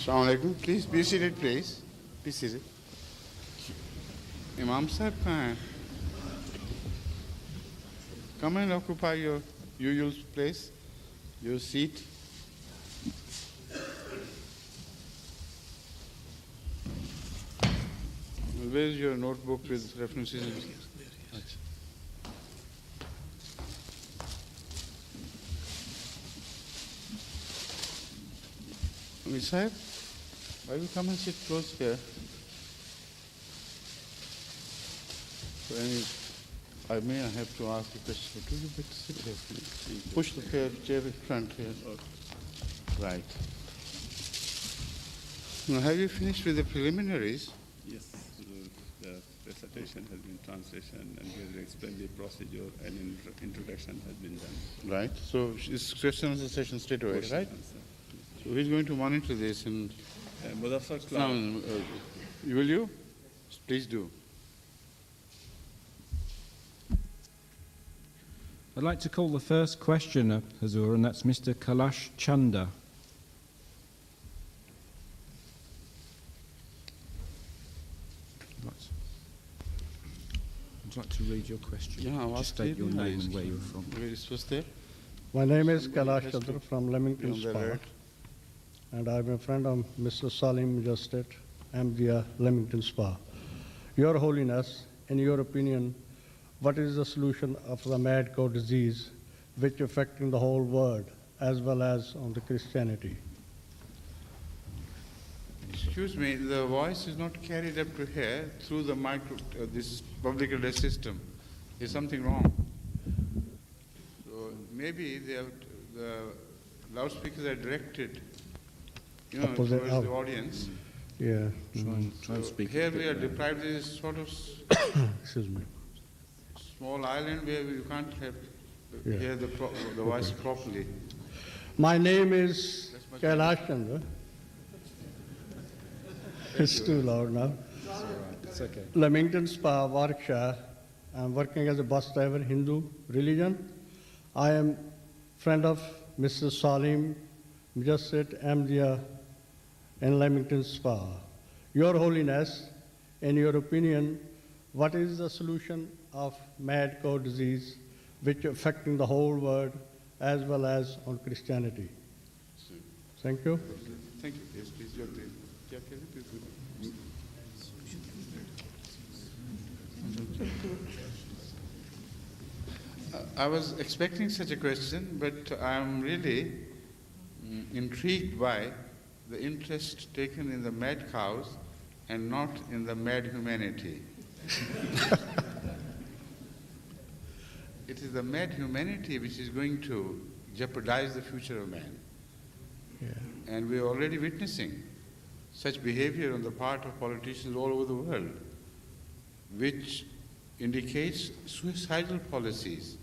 Assalamu alaikum. Please be seated, please. Be seated. Imam Sahib kahan hai? Come and occupy your usual place, your seat. Where is your notebook with references? Miss Sahib, why you come and sit close here? So I have to ask a question. Do you better sit here, please? Push the chair in front here. Right. Now, have you finished with the preliminaries? Yes. The recitation has been translation, and we have explained the procedure, and introduction has been done. Right. So it's question answer session straight away, right? So who's going to monitor this? And Mudaffar will you? Please do. I'd like to call the first questioner, Hazur, and that's Mr. Kailash Chanda. I'd like to read your question. Yeah, just state your name and where you're from. Where is supposed there? My name is Kailash Chandra from Leamington Spa, and I'm a friend of Mr. Salim Justet, MD Leamington Spa. Your Holiness, in your opinion, what is the solution of the mad cow disease which affecting the whole world as well as on the Christianity? Excuse me, the voice is not carried up to here through the this public address system. Is something wrong? So maybe the loudspeakers are directed, towards the audience. Yeah. Try and speak. Here we are deprived of this sort of Excuse me. small island where you can't hear the voice properly. My name is Kailash Chandra. It's too loud now. It's okay. Leamington Spa, Warwickshire. I'm working as a bus driver, Hindu religion. I am friend of Mr. Salim Mujassid, MD in Leamington Spa. Your Holiness, in your opinion, what is the solution of mad cow disease which affecting the whole world as well as on Christianity? Thank you. Thank you. Yes, please. I was expecting such a question, but I'm really intrigued by the interest taken in the mad cows and not in the mad humanity. It is the mad humanity which is going to jeopardize the future of man. Yeah. And we are already witnessing such behavior on the part of politicians all over the world, which indicates suicidal policies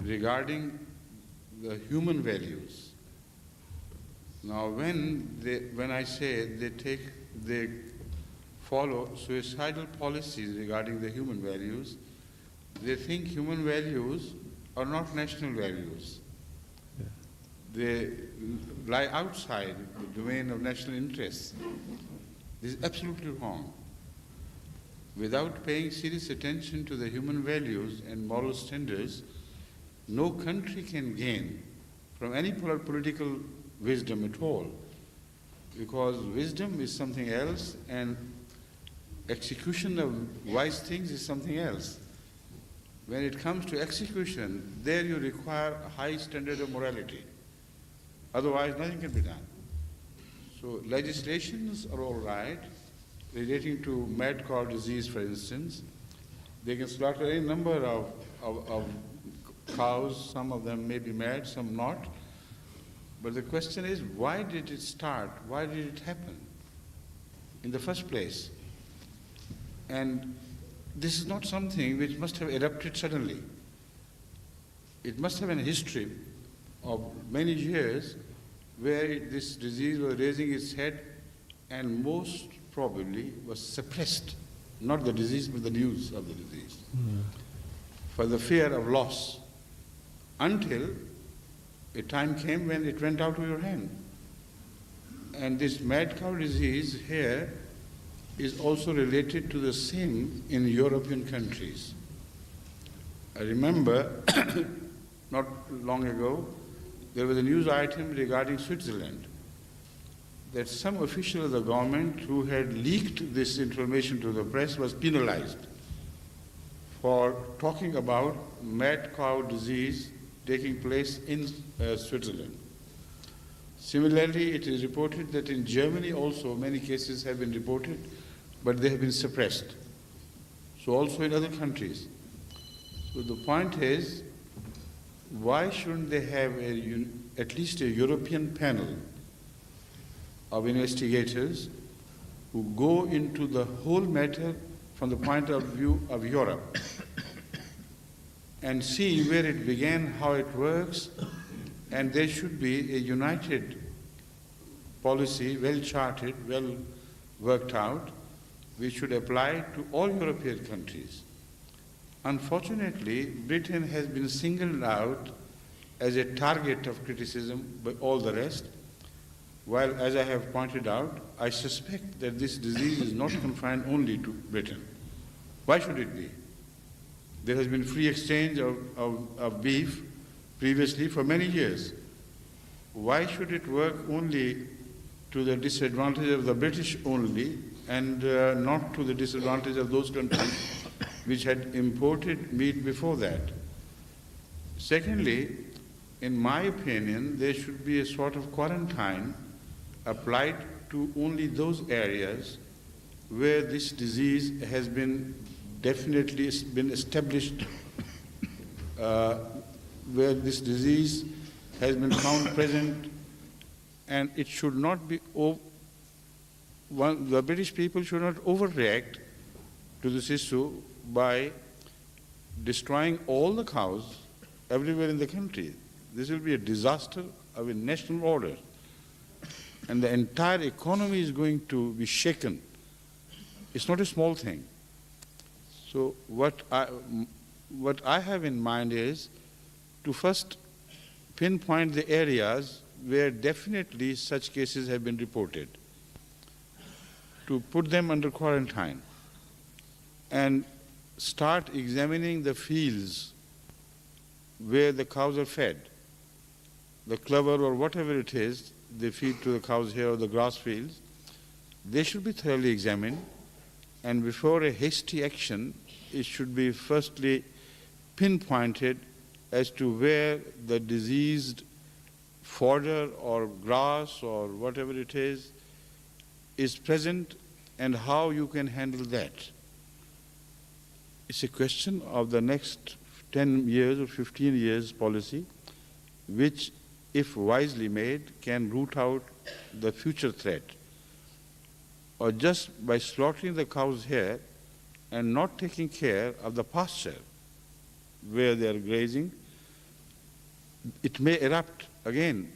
regarding the human values. Now, when I say they follow suicidal policies regarding the human values, they think human values are not national values. Yeah. They lie outside the domain of national interests. This is absolutely wrong. Without paying serious attention to the human values and moral standards, no country can gain from any political wisdom at all, because wisdom is something else and execution of wise things is something else. When it comes to execution, there you require a high standard of morality. Otherwise, nothing can be done. So legislations are all right, relating to mad cow disease, for instance. They can slaughter any number of cows. Some of them may be mad, some not. But the question is, why did it start? Why did it happen in the first place? And this is not something which must have erupted suddenly. It must have a history of many years where this disease was raising its head and most probably was suppressed, not the disease but the news of the disease, for the fear of loss, until a time came when it went out of your hand. And this mad cow disease here is also related to the same in European countries. I remember not long ago, there was a news item regarding Switzerland that some official of the government who had leaked this information to the press was penalized for talking about mad cow disease taking place in Switzerland. Similarly, it is reported that in Germany also many cases have been reported, but they have been suppressed. So also in other countries. So the point is, why shouldn't they have at least a European panel of investigators who go into the whole matter from the point of view of Europe and see where it began, how it works, and there should be a united policy, well charted, well worked out, which should apply to all European countries. Unfortunately, Britain has been singled out as a target of criticism by all the rest, while, as I have pointed out, I suspect that this disease is not confined only to Britain. Why should it be? There has been free exchange of beef previously for many years. Why should it work only to the disadvantage of the British only and not to the disadvantage of those countries which had imported meat before that? Secondly, in my opinion, there should be a sort of quarantine applied to only those areas where this disease has been definitely been established, where this disease has been found present, and it should not be, the British people should not overreact to this issue by destroying all the cows everywhere in the country. This will be a disaster of a national order, and the entire economy is going to be shaken. It's not a small thing. So what I have in mind is to first pinpoint the areas where definitely such cases have been reported, to put them under quarantine, and start examining the fields where the cows are fed, the clover or whatever it is they feed to the cows here, or the grass fields. They should be thoroughly examined, and before a hasty action, it should be firstly pinpointed as to where the diseased fodder or grass or whatever it is present, and how you can handle that. It's a question of the next 10 years or 15 years policy, which, if wisely made, can root out the future threat. Or just by slaughtering the cows here and not taking care of the pasture where they are grazing, it may erupt again,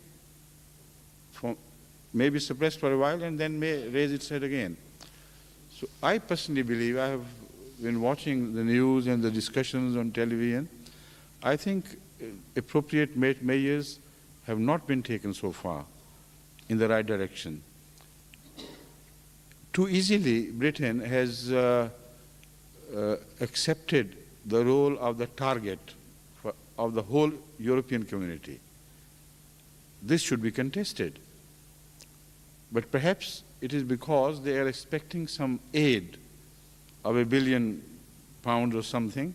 may be suppressed for a while and then may raise its head again. So I personally believe, I have been watching the news and the discussions on television, I think appropriate measures have not been taken so far in the right direction. Too easily, Britain has accepted the role of the target of the whole European community. This should be contested. But perhaps it is because they are expecting some aid of £1 billion or something,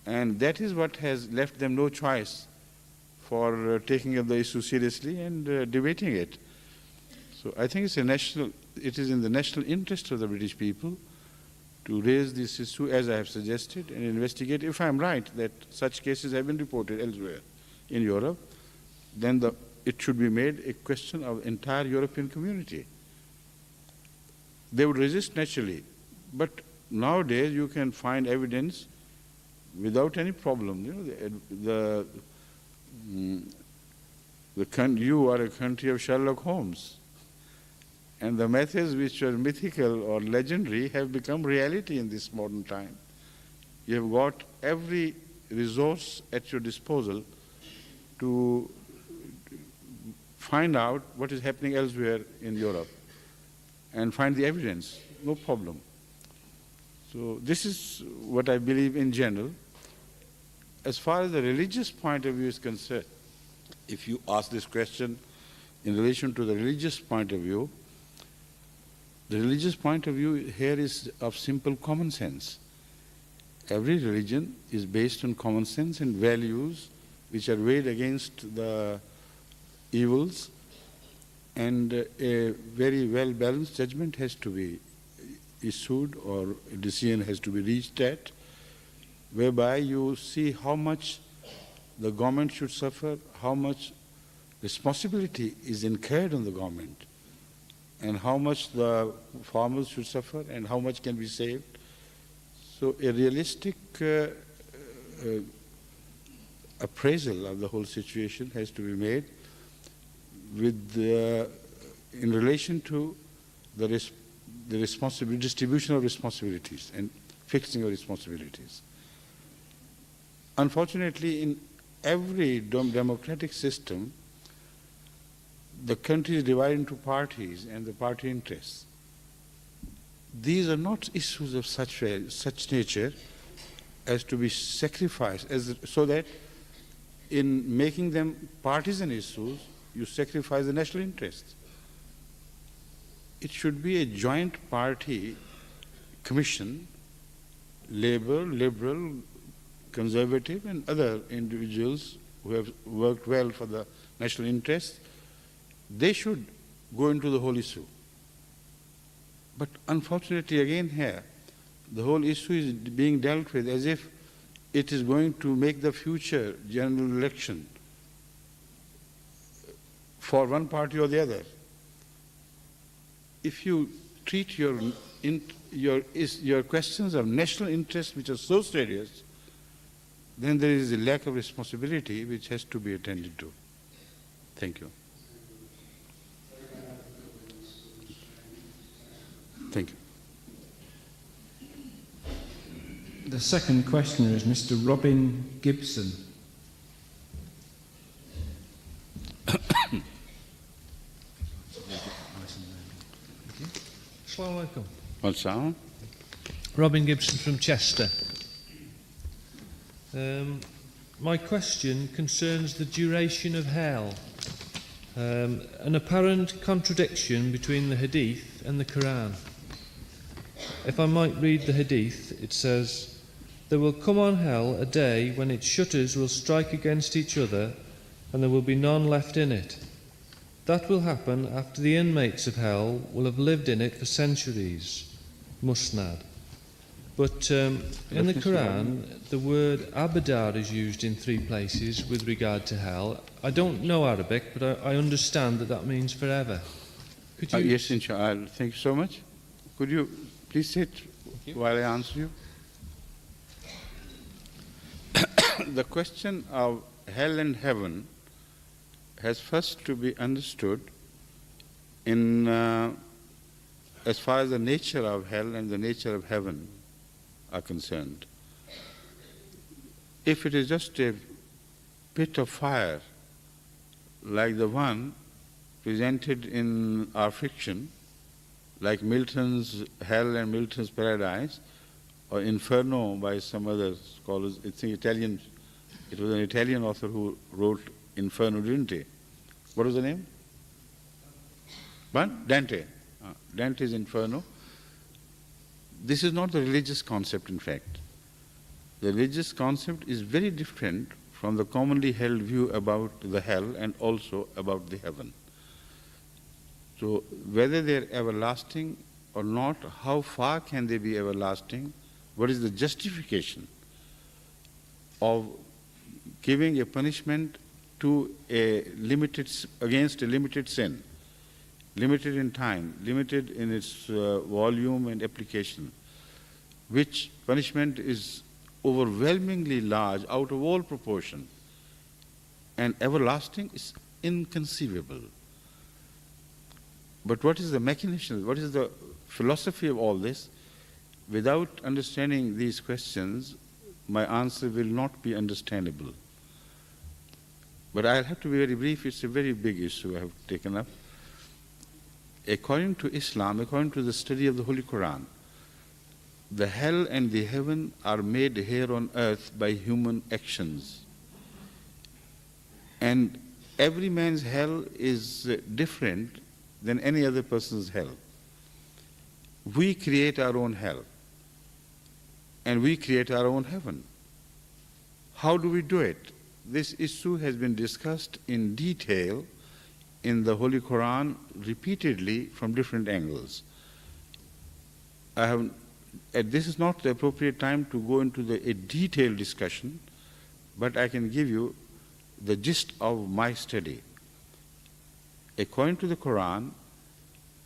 and that is what has left them no choice for taking up the issue seriously and debating it. So I think it is in the national interest of the British people to raise this issue, as I have suggested, and investigate. If I am right that such cases have been reported elsewhere in Europe, then it should be made a question of entire European community. They would resist naturally, but nowadays you can find evidence without any problem. You are a country of Sherlock Holmes, and the methods which were mythical or legendary have become reality in this modern time. You have got every resource at your disposal to find out what is happening elsewhere in Europe and find the evidence, no problem. So this is what I believe in general. As far as the religious point of view is concerned, if you ask this question in relation to the religious point of view, the religious point of view here is of simple common sense. Every religion is based on common sense and values which are weighed against the evils, and a very well-balanced judgment has to be issued or a decision has to be reached at, whereby you see how much the government should suffer, how much responsibility is incurred on the government, and how much the farmers should suffer and how much can be saved. So a realistic appraisal of the whole situation has to be made with in relation to the distribution of responsibilities and fixing of responsibilities. Unfortunately, in every democratic system, the country is divided into parties and the party interests. These are not issues of such nature as to be sacrificed, so that in making them partisan issues, you sacrifice the national interests. It should be a joint party commission, Labour, Liberal, Conservative, and other individuals who have worked well for the national interests. They should go into the whole issue. But unfortunately, again here, the whole issue is being dealt with as if it is going to make the future general election for one party or the other. If you treat your questions of national interest which are so serious, then there is a lack of responsibility which has to be attended to. Thank you. Thank you. The second questioner is Mr. Robin Gibson. Assalamu alaikum. What's that? Robin Gibson from Chester. My question concerns the duration of hell. An apparent contradiction between the Hadith and the Quran. If I might read the Hadith, it says, "There will come on hell a day when its shutters will strike against each other and there will be none left in it. That will happen after the inmates of hell will have lived in it for centuries." Musnad. But in the Quran, the word abadar is used in 3 places with regard to hell. I don't know Arabic, but I understand that that means forever. Could you... Yes, inshallah. Thank you so much. Could you please sit while I answer you? The question of hell and heaven has first to be understood in as far as the nature of hell and the nature of heaven are concerned. If it is just a pit of fire like the one presented in our fiction, like Milton's Hell and Milton's Paradise, or Inferno by some other scholars, it's Italian. It was an Italian author who wrote Inferno, didn't he? What was the name? What? Dante. Dante's Inferno. This is not the religious concept, in fact. The religious concept is very different from the commonly held view about the hell and also about the heaven. So whether they are everlasting or not, how far can they be everlasting? What is the justification of giving a punishment to against a limited sin, limited in time, limited in its volume and application, which punishment is overwhelmingly large, out of all proportion, and everlasting is inconceivable. But what is the mechanism, what is the philosophy of all this? Without understanding these questions, my answer will not be understandable. But I'll have to be very brief. It's a very big issue I have taken up. According to Islam, according to the study of the Holy Quran, the hell and the heaven are made here on earth by human actions. And every man's hell is different than any other person's hell. We create our own hell, and we create our own heaven. How do we do it? This issue has been discussed in detail in the Holy Quran repeatedly from different angles. This is not the appropriate time to go into a detailed discussion, but I can give you the gist of my study. According to the Quran,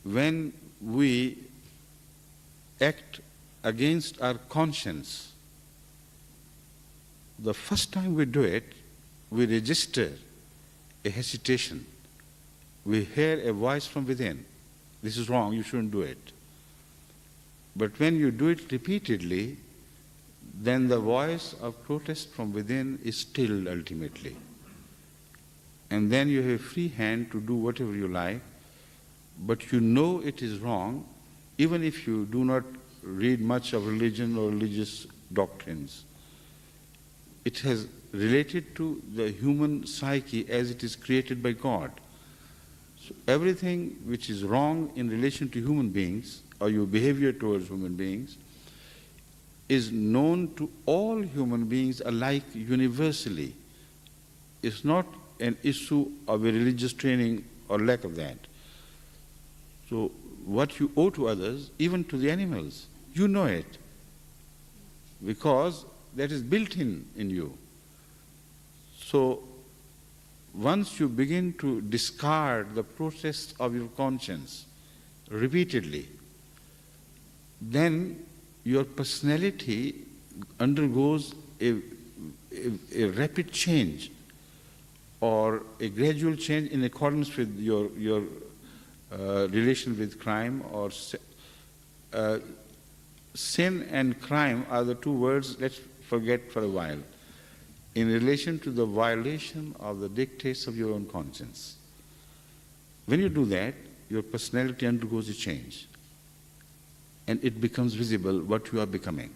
when we act against our conscience, the first time we do it, we register a hesitation. We hear a voice from within. This is wrong, you shouldn't do it. But when you do it repeatedly, then the voice of protest from within is stilled ultimately. And then you have a free hand to do whatever you like, but you know it is wrong, even if you do not read much of religion or religious doctrines. It has related to the human psyche as it is created by God. So everything which is wrong in relation to human beings, or your behavior towards human beings, is known to all human beings alike universally. It's not an issue of a religious training or lack of that. So what you owe to others, even to the animals, you know it, because that is built in you. So once you begin to discard the process of your conscience repeatedly, then your personality undergoes a rapid change or a gradual change in accordance with your relation with crime or sin and crime are the two words let's forget for a while in relation to the violation of the dictates of your own conscience. When you do that, your personality undergoes a change and it becomes visible what you are becoming.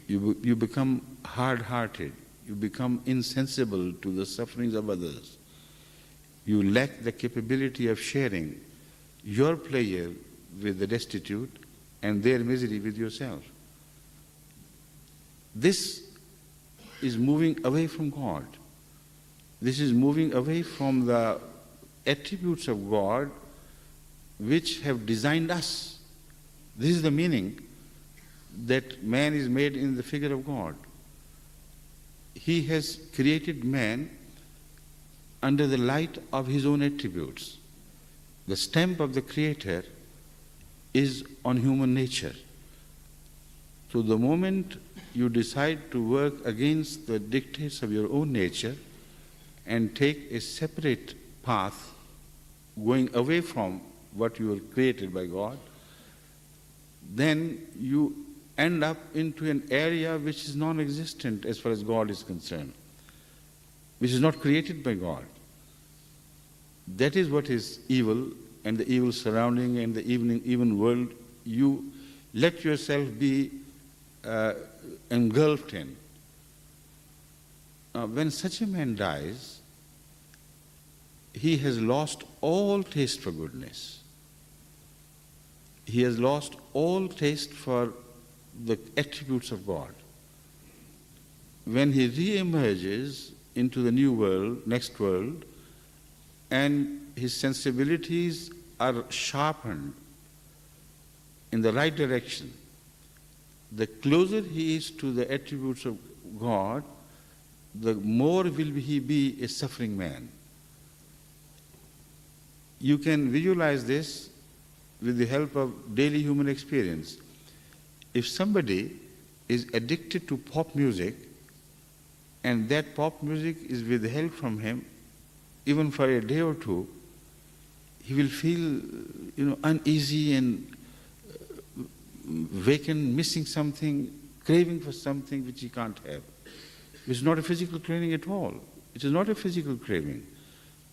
You become hard-hearted. You become insensible to the sufferings of others. You lack the capability of sharing your pleasure with the destitute and their misery with yourself. This is moving away from God. This is moving away from the attributes of God which have designed us. This is the meaning that man is made in the figure of God. He has created man under the light of his own attributes. The stamp of the Creator is on human nature. So the moment you decide to work against the dictates of your own nature and take a separate path going away from what you were created by God, then you end up into an area which is non-existent as far as God is concerned, which is not created by God. That is what is evil, and the evil surrounding and the even world you let yourself be engulfed in. When such a man dies, he has lost all taste for goodness. He has lost all taste for the attributes of God. When he re-emerges into the new world, next world, and his sensibilities are sharpened in the right direction, the closer he is to the attributes of God, the more will he be a suffering man. You can visualize this with the help of daily human experience. If somebody is addicted to pop music and that pop music is withheld from him even for a day or two, he will feel uneasy and vacant, missing something, craving for something which he can't have. It's not a physical craving at all. It is not a physical craving,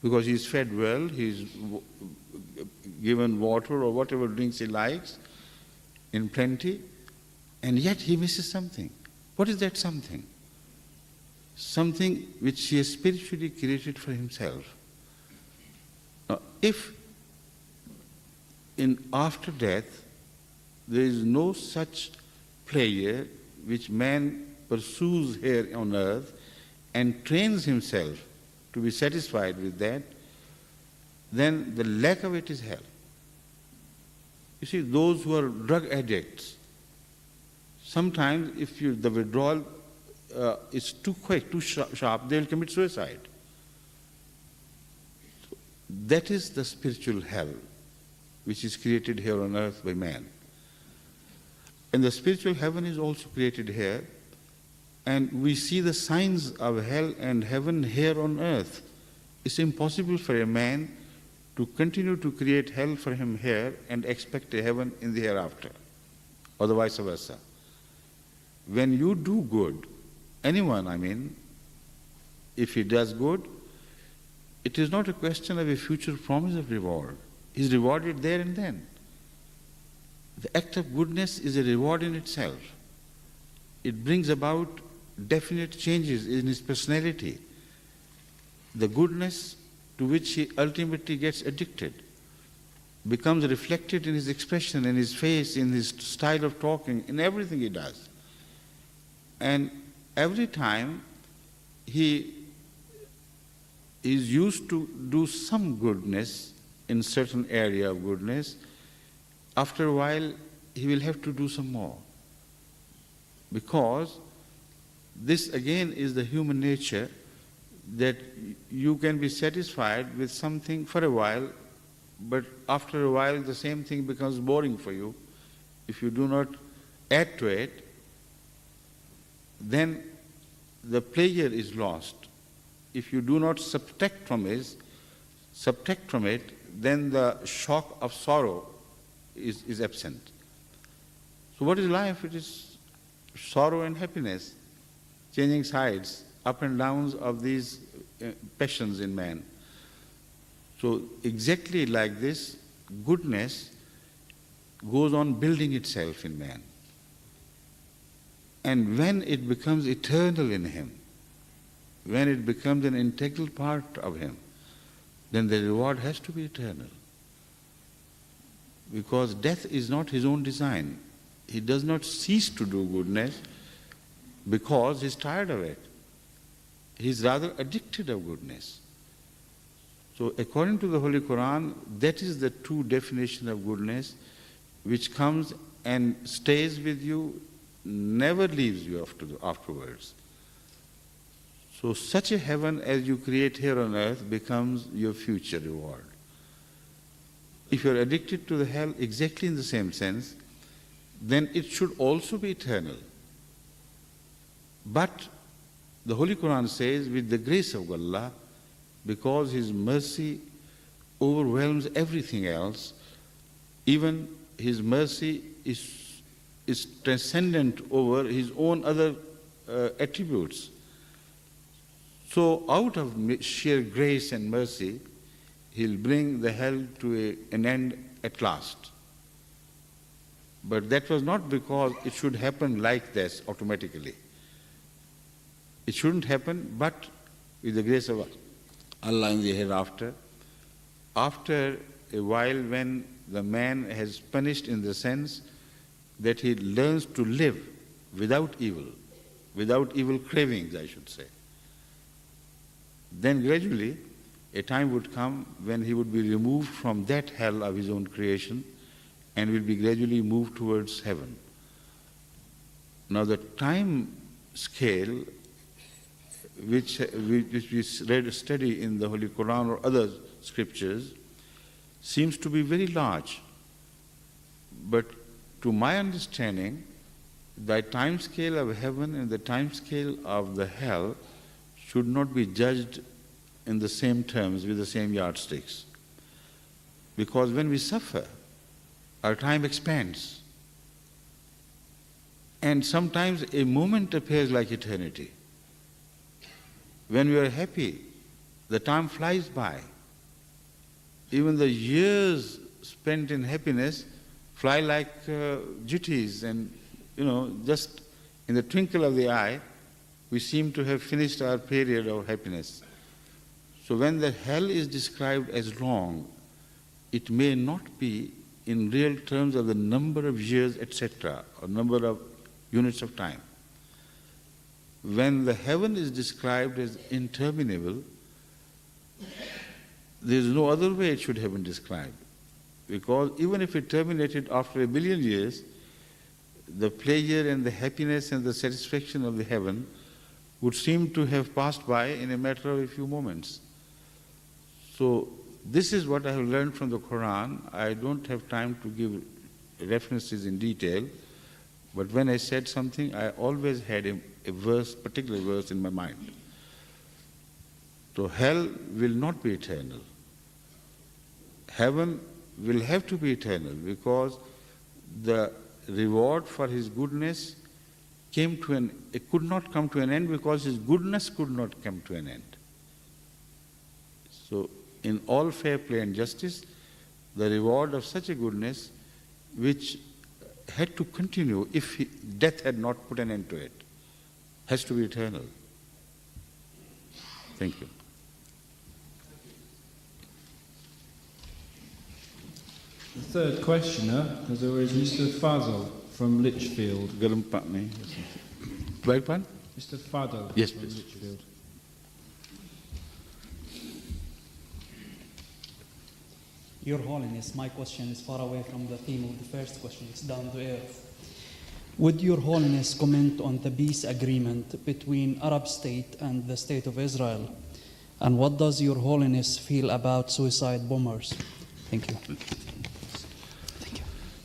because he is fed well, he is given water or whatever drinks he likes in plenty, and yet he misses something. What is that something? Something which he has spiritually created for himself. Now, if after death there is no such pleasure which man pursues here on earth and trains himself to be satisfied with that, then the lack of it is hell. You see, those who are drug addicts, sometimes if the withdrawal is too quick, too sharp, they will commit suicide. So that is the spiritual hell which is created here on earth by man. And the spiritual heaven is also created here, and we see the signs of hell and heaven here on earth. It's impossible for a man to continue to create hell for him here and expect a heaven in the hereafter, or the vice versa. When you do good, anyone, if he does good, it is not a question of a future promise of reward. He is rewarded there and then. The act of goodness is a reward in itself. It brings about definite changes in his personality. The goodness to which he ultimately gets addicted becomes reflected in his expression, in his face, in his style of talking, in everything he does. And every time he is used to do some goodness in certain area of goodness, after a while he will have to do some more. Because this again is the human nature, that you can be satisfied with something for a while, but after a while the same thing becomes boring for you. If you do not add to it, then the pleasure is lost. If you do not subtract from it, then the shock of sorrow is absent. So what is life? It is sorrow and happiness, changing sides, up and downs of these passions in man. So exactly like this, goodness goes on building itself in man. And when it becomes eternal in him, when it becomes an integral part of him, then the reward has to be eternal. Because death is not his own design. He does not cease to do goodness because he's tired of it. He's rather addicted of goodness. So according to the Holy Quran, that is the true definition of goodness, which comes and stays with you, never leaves you afterwards. So such a heaven as you create here on earth becomes your future reward. If you're addicted to the hell exactly in the same sense, then it should also be eternal. But the Holy Quran says, with the grace of Allah, because His mercy overwhelms everything else, even His mercy is transcendent over His own other attributes. So out of sheer grace and mercy, He'll bring the hell to an end at last. But that was not because it should happen like this automatically. It shouldn't happen, but with the grace of Allah in the hereafter, after a while when the man has punished in the sense that he learns to live without evil cravings, I should say, then gradually a time would come when he would be removed from that hell of his own creation and will be gradually moved towards heaven. Now the time scale which we study in the Holy Quran or other scriptures seems to be very large. But to my understanding, the time scale of heaven and the time scale of the hell should not be judged in the same terms with the same yardsticks. Because when we suffer, our time expands. And sometimes a moment appears like eternity. When we are happy, the time flies by. Even the years spent in happiness fly like duties, and just in the twinkle of the eye, we seem to have finished our period of happiness. So when the hell is described as long, it may not be in real terms of the number of years, etc., or number of units of time. When the heaven is described as interminable, there is no other way it should have been described. Because even if it terminated after 1 billion years, the pleasure and the happiness and the satisfaction of the heaven would seem to have passed by in a matter of a few moments. So this is what I have learned from the Quran. I don't have time to give references in detail, but when I said something, I always had a verse, particular verse in my mind. So hell will not be eternal. Heaven will have to be eternal, because the reward for his goodness it could not come to an end, because his goodness could not come to an end. So in all fair play and justice, the reward of such a goodness, which had to continue if death had not put an end to it, has to be eternal. Thank you. The third questioner, as always, Mr. Fazal from Lichfield. Garam pani. Right pan? Mr. Fadl Yes, from please. Lichfield. Your Holiness, my question is far away from the theme of the first question. It's down to earth. Would Your Holiness comment on the peace agreement between Arab state and the State of Israel? And what does Your Holiness feel about suicide bombers? Thank you.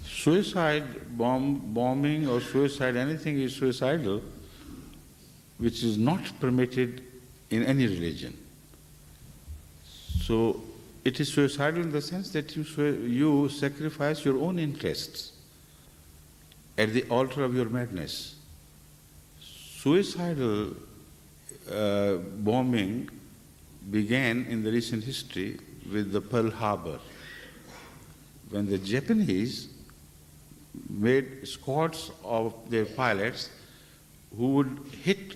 Suicide bombing or suicide, anything is suicidal, which is not permitted in any religion. So it is suicidal in the sense that you sacrifice your own interests at the altar of your madness. Suicidal bombing began in the recent history with the Pearl Harbor, when the Japanese made squads of their pilots who would hit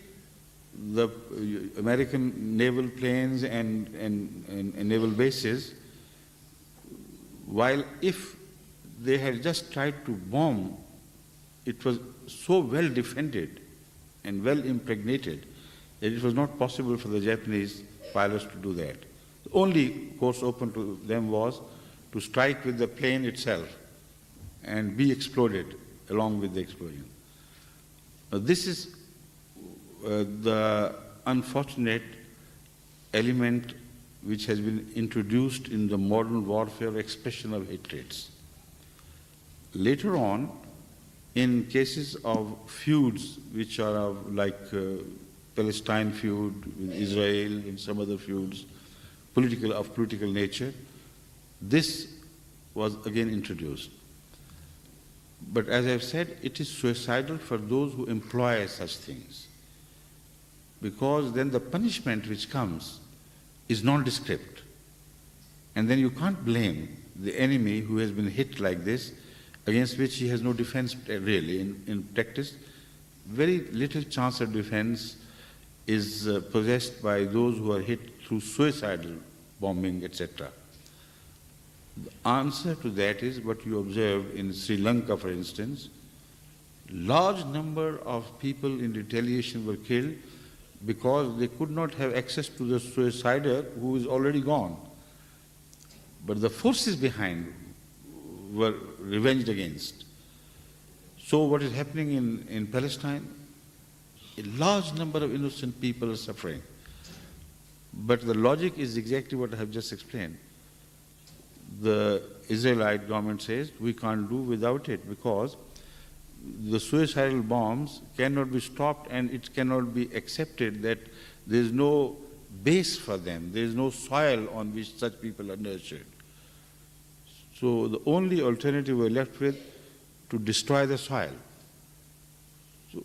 the American naval planes and naval bases, while if they had just tried to bomb, it was so well defended and well impregnated that it was not possible for the Japanese pilots to do that. The only course open to them was to strike with the plane itself and be exploded along with the explosion. This is the unfortunate element which has been introduced in the modern warfare expression of hatreds. Later on, in cases of feuds which are of like Palestine feud with Israel and some other feuds, political nature, this was again introduced. But as I've said, it is suicidal for those who employ such things, because then the punishment which comes is nondescript. And then you can't blame the enemy who has been hit like this, against which he has no defense really. In practice, very little chance of defense is possessed by those who are hit through suicidal bombing, etc. The answer to that is what you observe in Sri Lanka, for instance. Large number of people in retaliation were killed because they could not have access to the suicider who is already gone. But the forces behind were revenged against. So what is happening in Palestine? A large number of innocent people are suffering. But the logic is exactly what I have just explained. The Israelite government says we can't do without it, because the suicidal bombs cannot be stopped, and it cannot be accepted that there is no base for them, there is no soil on which such people are nurtured. So the only alternative we're left with to destroy the soil. So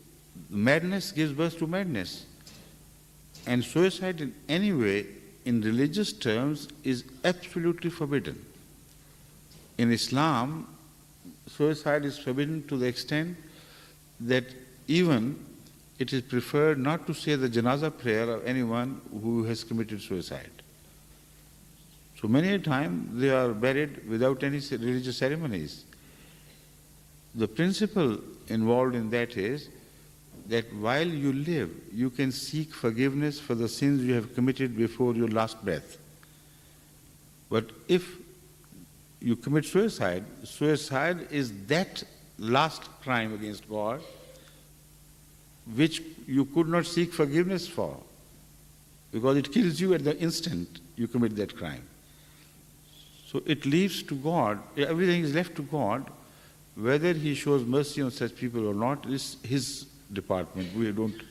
madness gives birth to madness. And suicide in any way, in religious terms, is absolutely forbidden. In Islam, suicide is forbidden to the extent that even it is preferred not to say the janazah prayer of anyone who has committed suicide. So many a time they are buried without any religious ceremonies. The principle involved in that is that while you live, you can seek forgiveness for the sins you have committed before your last breath. But if you commit suicide, suicide is that last crime against God which you could not seek forgiveness for, because it kills you at the instant you commit that crime. So it leaves to God, everything is left to God. Whether He shows mercy on such people or not is His department. We don't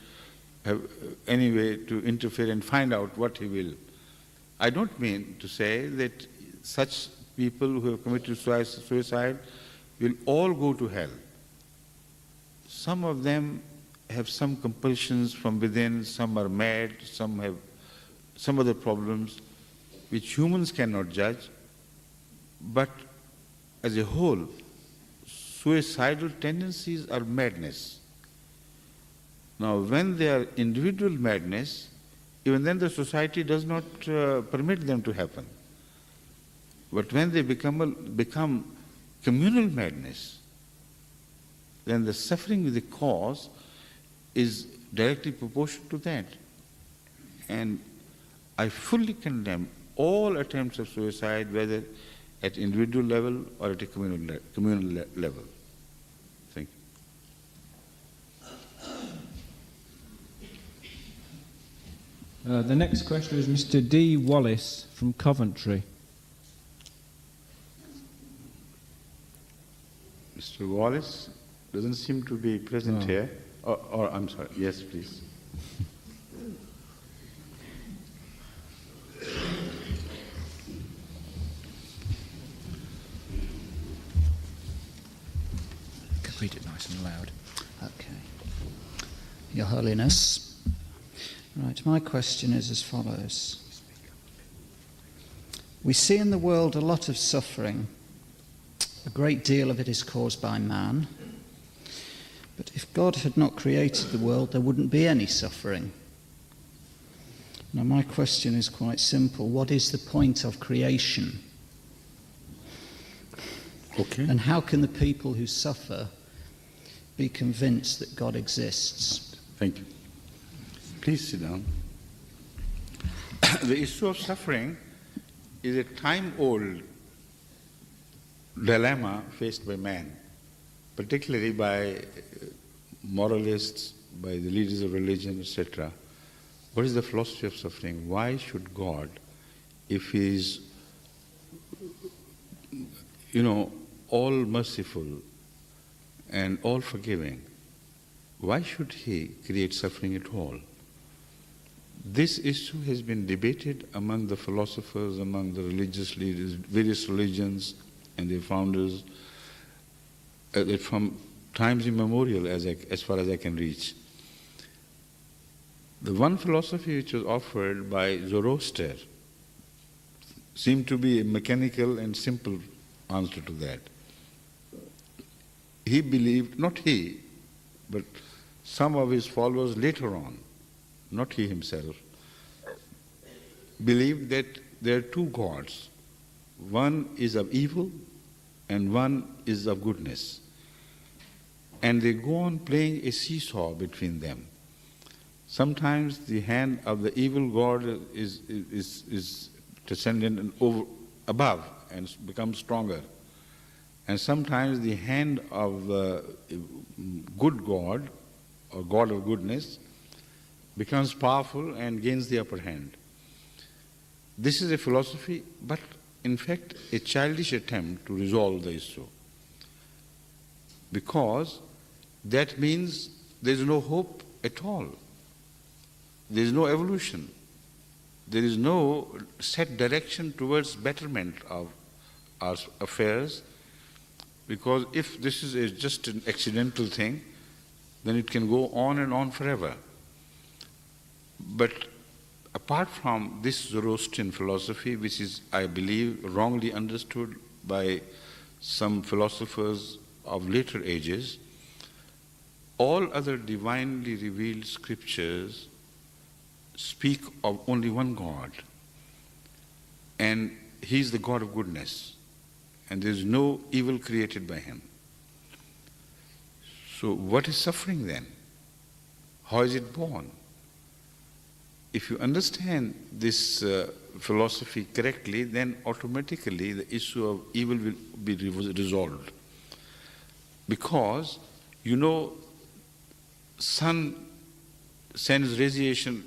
have any way to interfere and find out what He will. I don't mean to say that such people who have committed suicide will all go to hell. Some of them have some compulsions from within, some are mad, some have some other problems which humans cannot judge. But as a whole, suicidal tendencies are madness. Now, when they are individual madness, even then the society does not permit them to happen. But when they become communal madness, then the suffering they cause is directly proportional to that. And I fully condemn all attempts of suicide, whether at individual level or at a communal level. Thank you. The next question is Mr. D. Wallace from Coventry. Mr. Wallace doesn't seem to be present here. Or I'm sorry. Yes, please. Read it nice and loud. Okay. Your Holiness. Right, my question is as follows. We see in the world a lot of suffering. A great deal of it is caused by man. But if God had not created the world, there wouldn't be any suffering. Now, my question is quite simple. What is the point of creation? Okay. And how can the people who suffer be convinced that God exists? Thank you. Please sit down. The issue of suffering is a time-old dilemma faced by man, particularly by moralists, by the leaders of religion, etc. What is the philosophy of suffering? Why should God, if He is, all merciful and all forgiving, why should He create suffering at all? This issue has been debated among the philosophers, among the religious leaders, various religions and their founders, from times immemorial, as far as I can reach. The one philosophy which was offered by Zoroaster seemed to be a mechanical and simple answer to that. He believed, not he, but some of his followers later on, not he himself, believed that there are two gods. One is of evil and one is of goodness. And they go on playing a seesaw between them. Sometimes the hand of the evil god is transcendent and above and becomes stronger. And sometimes the hand of the good God, or God of goodness, becomes powerful and gains the upper hand. This is a philosophy, but in fact a childish attempt to resolve the issue. Because that means there is no hope at all. There is no evolution. There is no set direction towards betterment of our affairs, because if this is just an accidental thing, then it can go on and on forever. But apart from this Zoroastrian philosophy, which is, I believe, wrongly understood by some philosophers of later ages, all other divinely revealed scriptures speak of only one God, and He is the God of goodness, and there is no evil created by Him. So what is suffering then? How is it born? If you understand this philosophy correctly, then automatically the issue of evil will be resolved. Because, you know, sun sends radiation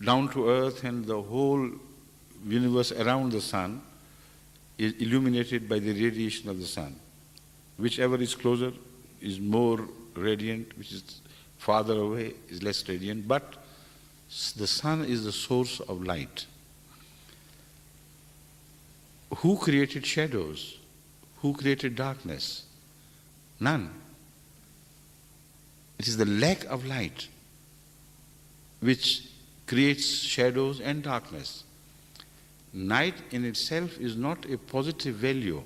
down to earth, and the whole universe around the sun is illuminated by the radiation of the sun. Whichever is closer is more radiant, which is farther away is less radiant, but the sun is the source of light. Who created shadows? Who created darkness? None. It is the lack of light which creates shadows and darkness. Night in itself is not a positive value.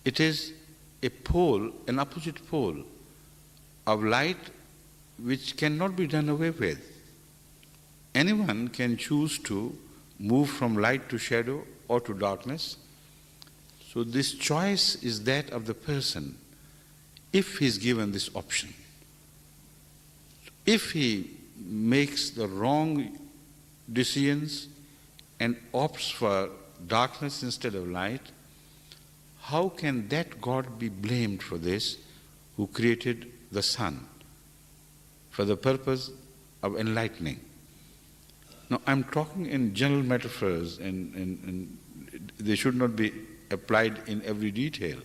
It is a pole, an opposite pole of light which cannot be done away with. Anyone can choose to move from light to shadow or to darkness. So this choice is that of the person if he is given this option. If he makes the wrong decisions and opts for darkness instead of light, how can that God be blamed for this who created the sun for the purpose of enlightening? Now, I'm talking in general metaphors, and they should not be applied in every detail,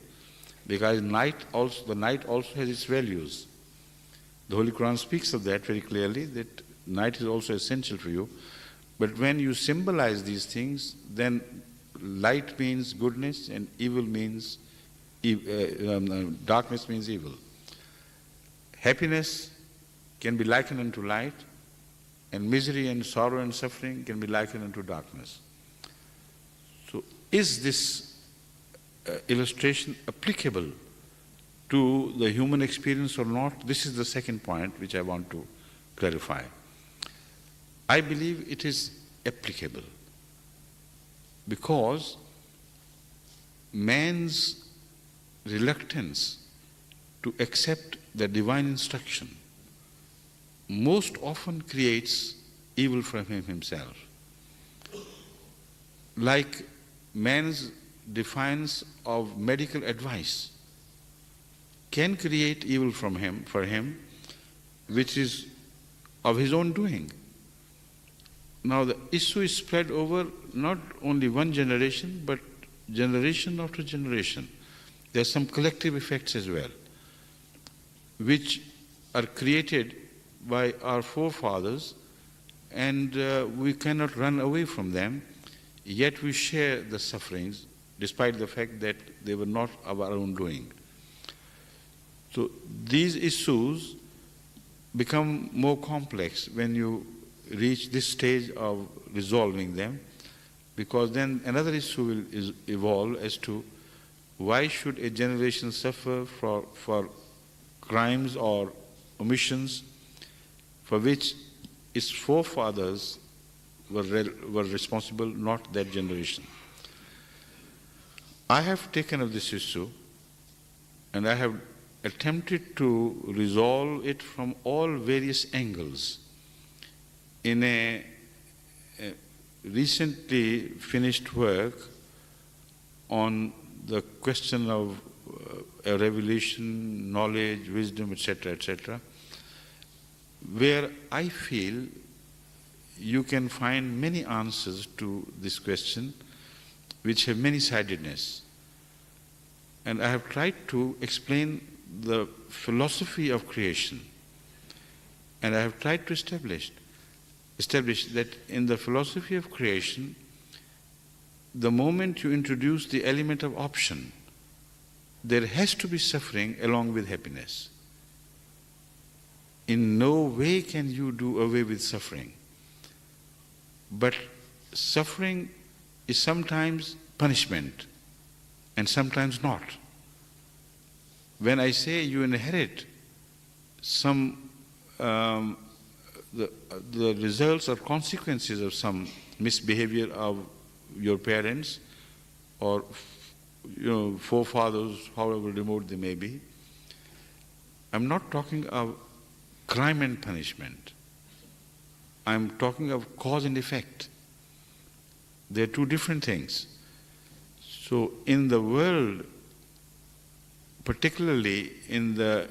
because the night also has its values. The Holy Quran speaks of that very clearly, that night is also essential for you. But when you symbolize these things, then light means goodness and evil means darkness means evil. Happiness can be likened unto light, and misery and sorrow and suffering can be likened unto darkness. So is this illustration applicable to the human experience or not? This is the second point which I want to clarify. I believe it is applicable because man's reluctance to accept the divine instruction most often creates evil from him himself. Like man's defiance of medical advice can create evil for him, which is of his own doing. Now the issue is spread over not only one generation, but generation after generation. There are some collective effects as well, which are created by our forefathers, and we cannot run away from them, yet we share the sufferings despite the fact that they were not of our own doing. So these issues become more complex when you reach this stage of resolving them, because then another issue will evolve as to why should a generation suffer for crimes or omissions for which its forefathers were responsible, not that generation. I have taken up this issue and I have attempted to resolve it from all various angles. In a recently finished work on the question of revelation, knowledge, wisdom, etc., where I feel you can find many answers to this question which have many-sidedness. And I have tried to explain the philosophy of creation, and I have tried to establish that in the philosophy of creation, the moment you introduce the element of option, there has to be suffering along with happiness. in no way can you do away with suffering. But suffering is sometimes punishment and sometimes not. When I say you inherit some the results or consequences of some misbehavior of your parents or forefathers, however remote they may be, I'm not talking of crime and punishment. I'm talking of cause and effect. They're two different things. So in the world, particularly in the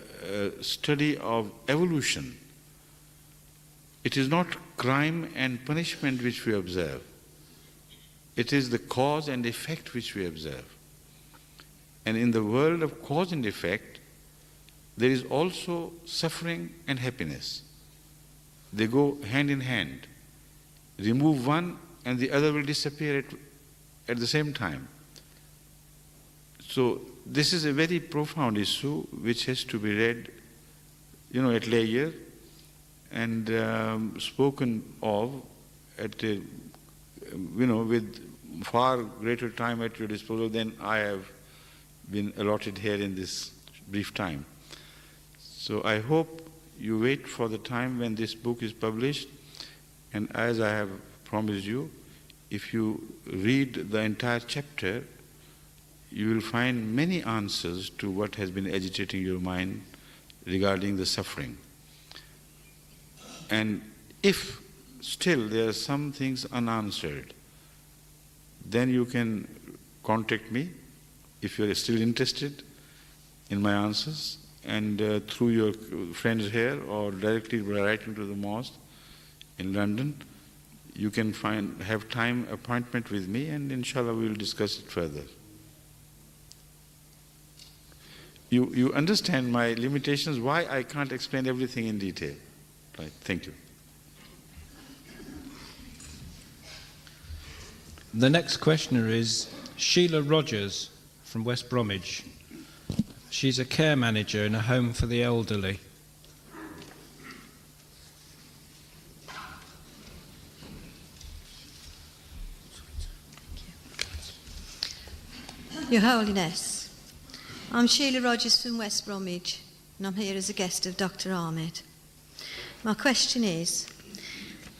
study of evolution, it is not crime and punishment which we observe. It is the cause and effect which we observe. And in the world of cause and effect, there is also suffering and happiness. They go hand in hand. Remove one and the other will disappear at the same time. So this is a very profound issue which has to be read, at leisure and spoken of at with far greater time at your disposal than I have been allotted here in this brief time. So I hope you wait for the time when this book is published, and as I have promised you, if you read the entire chapter, you will find many answers to what has been agitating your mind regarding the suffering. And if still there are some things unanswered, then you can contact me if you are still interested in my answers, and through your friends here or directly by writing to the mosque in London, you can have time appointment with me, and inshallah we will discuss it further. You understand my limitations, why I can't explain everything in detail. Right, thank you. The next questioner is Sheila Rogers from West Bromwich. She's a care manager in a home for the elderly. Your Holiness, I'm Sheila Rogers from West Bromwich, and I'm here as a guest of Dr. Ahmed. My question is,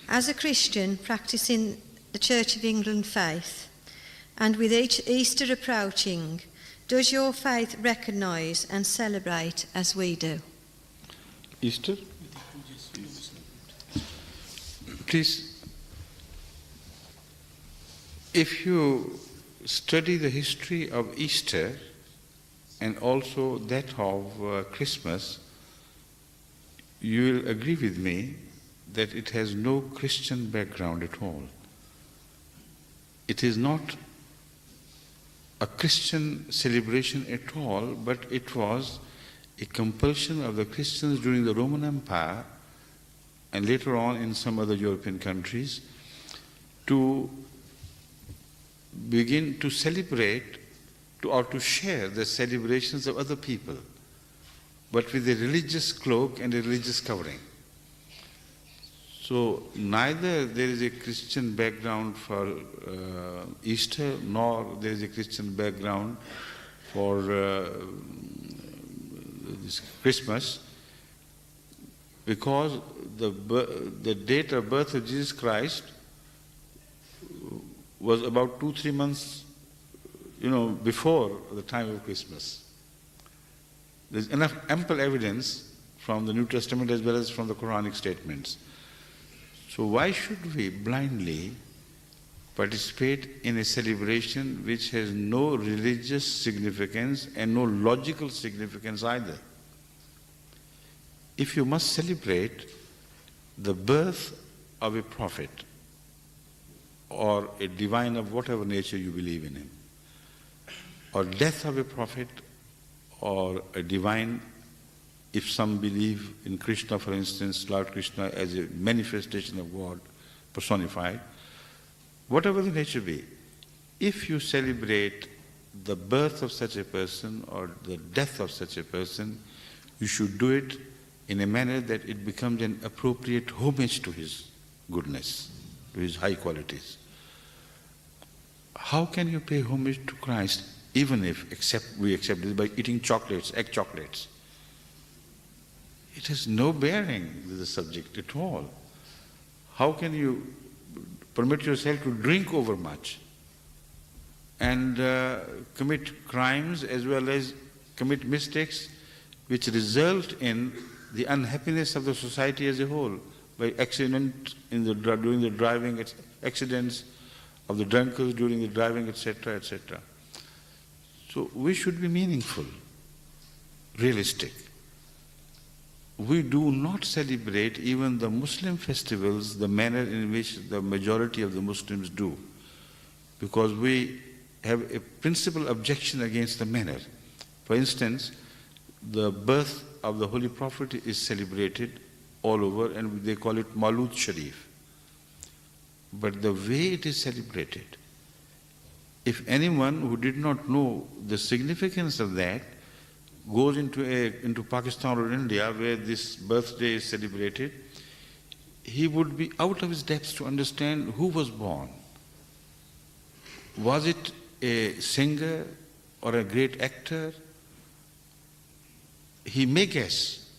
as a Christian practising the Church of England faith, and with each Easter approaching, does your faith recognise and celebrate as we do? Easter? Please, if you study the history of Easter and also that of Christmas, you will agree with me that it has no Christian background at all. It is not a Christian celebration at all, but it was a compulsion of the Christians during the Roman Empire and later on in some other European countries to begin to celebrate or to share the celebrations of other people, but with a religious cloak and a religious covering. So neither there is a Christian background for Easter, nor there is a Christian background for this Christmas, because the date of birth of Jesus Christ was about 2-3 months, before the time of Christmas. There's enough ample evidence from the New Testament as well as from the Quranic statements. So why should we blindly participate in a celebration which has no religious significance and no logical significance either? If you must celebrate the birth of a prophet or a divine of whatever nature you believe in him, or death of a prophet or a divine, if some believe in Krishna, for instance, Lord Krishna as a manifestation of God personified, whatever the nature be, if you celebrate the birth of such a person or the death of such a person, you should do it in a manner that it becomes an appropriate homage to his goodness, to his high qualities. How can you pay homage to Christ even if we accept this by eating chocolates, egg chocolates? It has no bearing with the subject at all. How can you permit yourself to drink overmuch and commit crimes as well as commit mistakes which result in the unhappiness of the society as a whole, by accident during the driving, accidents of the drunkards during the driving, etc., etc. So we should be meaningful, realistic. We do not celebrate even the Muslim festivals the manner in which the majority of the Muslims do, because we have a principal objection against the manner. For instance, the birth of the Holy Prophet is celebrated all over and they call it Mawlud Sharif. But the way it is celebrated, if anyone who did not know the significance of that goes into Pakistan or India where this birthday is celebrated, he would be out of his depths to understand who was born. Was it a singer or a great actor? He may guess,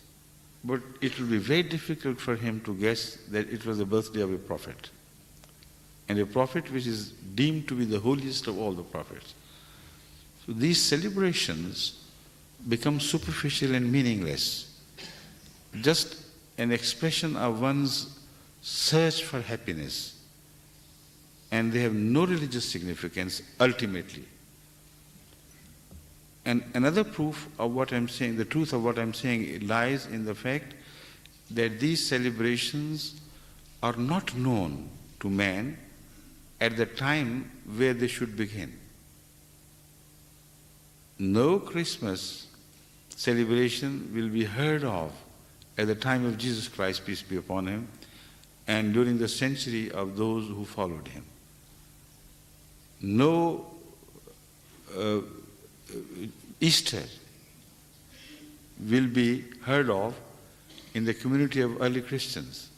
but it will be very difficult for him to guess that it was the birthday of a prophet. And a prophet which is deemed to be the holiest of all the prophets. So these celebrations become superficial and meaningless, just an expression of one's search for happiness, and they have no religious significance ultimately. And another proof of what I'm saying, the truth of what I'm saying, lies in the fact that these celebrations are not known to man at the time where they should begin. No Christmas celebration will be heard of at the time of Jesus Christ, peace be upon him, and during the century of those who followed him. No Easter will be heard of in the community of early Christians.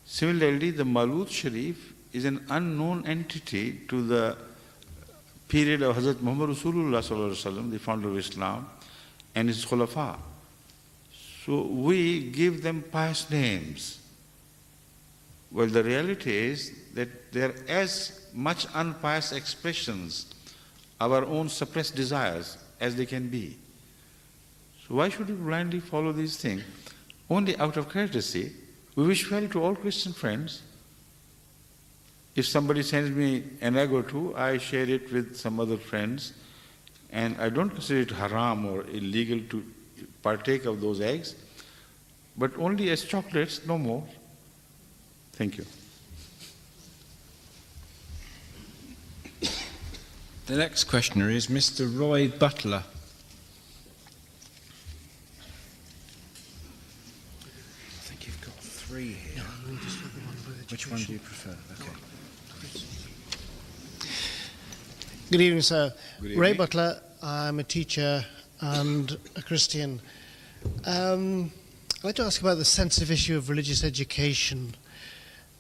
Similarly, the Mawlud Sharif is an unknown entity to the period of Hazrat Muhammad Rasulullah sallallahu alaihi wasallam, the founder of Islam, and his Khulafa. So we give them pious names. Well, the reality is that they are as much unpious expressions of our own suppressed desires as they can be. So why should we blindly follow these things? Only out of courtesy. We wish well to all Christian friends. If somebody sends me an egg or two, I share it with some other friends, and I don't consider it haram or illegal to partake of those eggs, but only as chocolates, no more. Thank you. The next questioner is Mr. Roy Butler. I think you've got three here. Which one do you prefer? Okay. Good evening, sir. Good Ray evening. Butler. I'm a teacher and a Christian. I'd like to ask about the sensitive issue of religious education.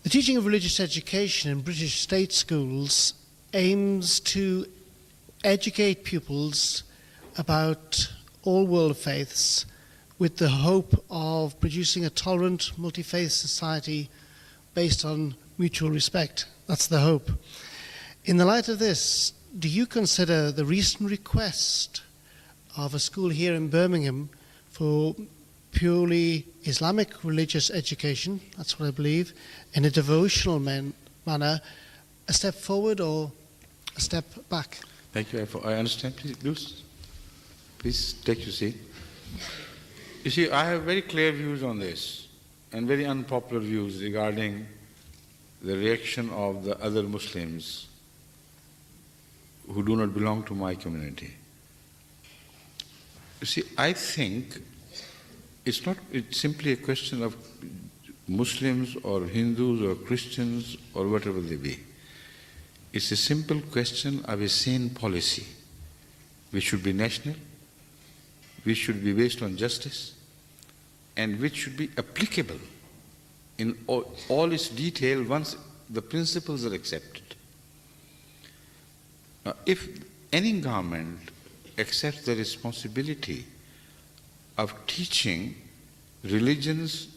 The teaching of religious education in British state schools aims to educate pupils about all world faiths with the hope of producing a tolerant, multi-faith society based on mutual respect. That's the hope. In the light of this, do you consider the recent request of a school here in Birmingham for purely Islamic religious education, that's what I believe, in a devotional manner, a step forward or a step back? Thank you. I understand. Please take your seat. You see, I have very clear views on this and very unpopular views regarding the reaction of the other Muslims who do not belong to my community. You see, I think it's simply a question of Muslims or Hindus or Christians or whatever they be. It's a simple question of a sane policy, which should be national, which should be based on justice, and which should be applicable in all its detail once the principles are accepted. If any government accepts the responsibility of teaching religions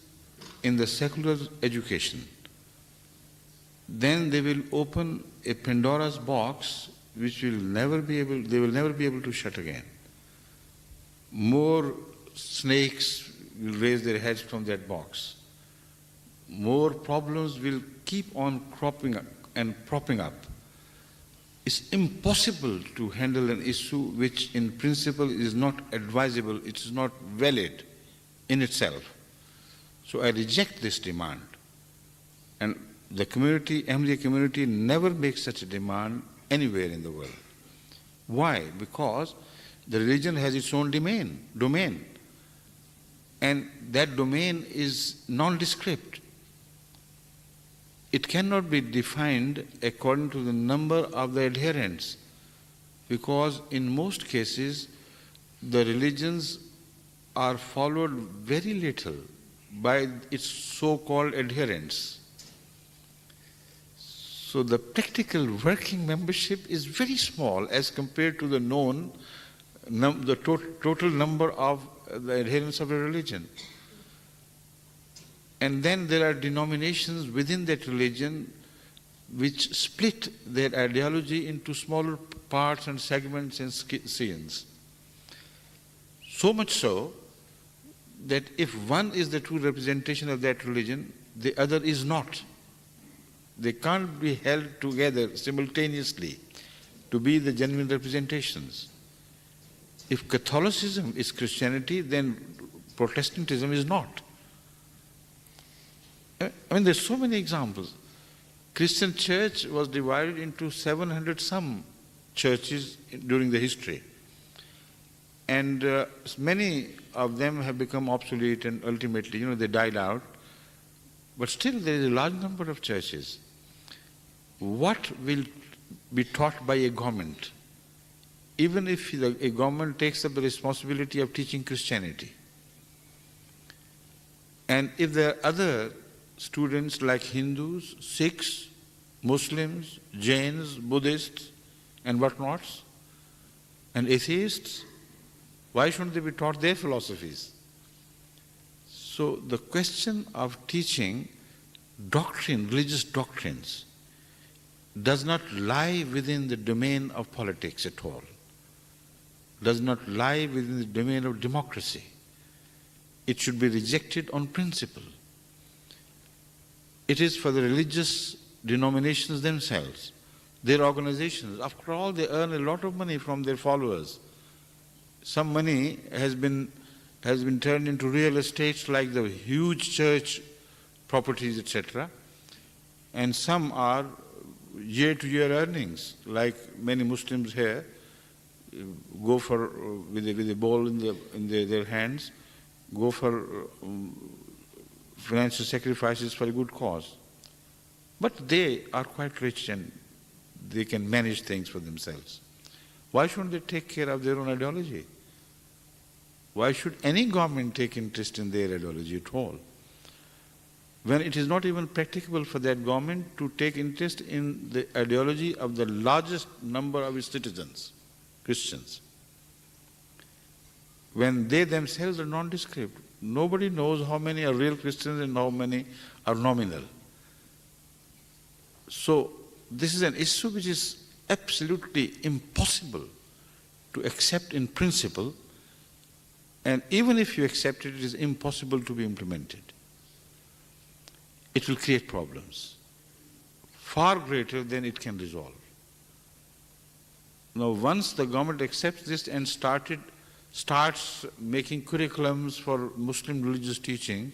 in the secular education, then they will open a Pandora's box which they will never be able to shut again. More snakes will raise their heads from that box. More problems will keep on cropping up and propping up. It's impossible to handle an issue which in principle is not advisable, it is not valid in itself. So I reject this demand. And the community, Ahmadiyya community, never makes such a demand anywhere in the world. Why? Because the religion has its own domain. And that domain is nondescript. It cannot be defined according to the number of the adherents, because in most cases the religions are followed very little by its so-called adherents. So the practical working membership is very small as compared to the known, the total number of the adherents of a religion. And then there are denominations within that religion which split their ideology into smaller parts and segments and scenes. So much so that if one is the true representation of that religion, the other is not. They can't be held together simultaneously to be the genuine representations. If Catholicism is Christianity, then Protestantism is not. I mean, there's so many examples. Christian church was divided into 700 some churches during the history. And many of them have become obsolete and ultimately, they died out. But still there is a large number of churches. What will be taught by a government, even if a government takes up the responsibility of teaching Christianity? And if there are other students like Hindus, Sikhs, Muslims, Jains, Buddhists, and whatnots, and atheists, why shouldn't they be taught their philosophies? So the question of teaching doctrine, religious doctrines, does not lie within the domain of politics at all, does not lie within the domain of democracy. It should be rejected on principle. It is for the religious denominations themselves, their organizations. After all, they earn a lot of money from their followers. Some money has been turned into real estates like the huge church properties, etc. And some are year-to-year earnings, like many Muslims here go for, with a bowl in their hands, go for financial sacrifices for a good cause. But they are quite rich and they can manage things for themselves. Why shouldn't they take care of their own ideology? Why should any government take interest in their ideology at all, when it is not even practicable for that government to take interest in the ideology of the largest number of its citizens, Christians, when they themselves are nondescript? Nobody knows how many are real Christians and how many are nominal. So this is an issue which is absolutely impossible to accept in principle, and even if you accept it, it is impossible to be implemented. It will create problems far greater than it can resolve. Now, once the government accepts this and starts making curriculums for Muslim religious teaching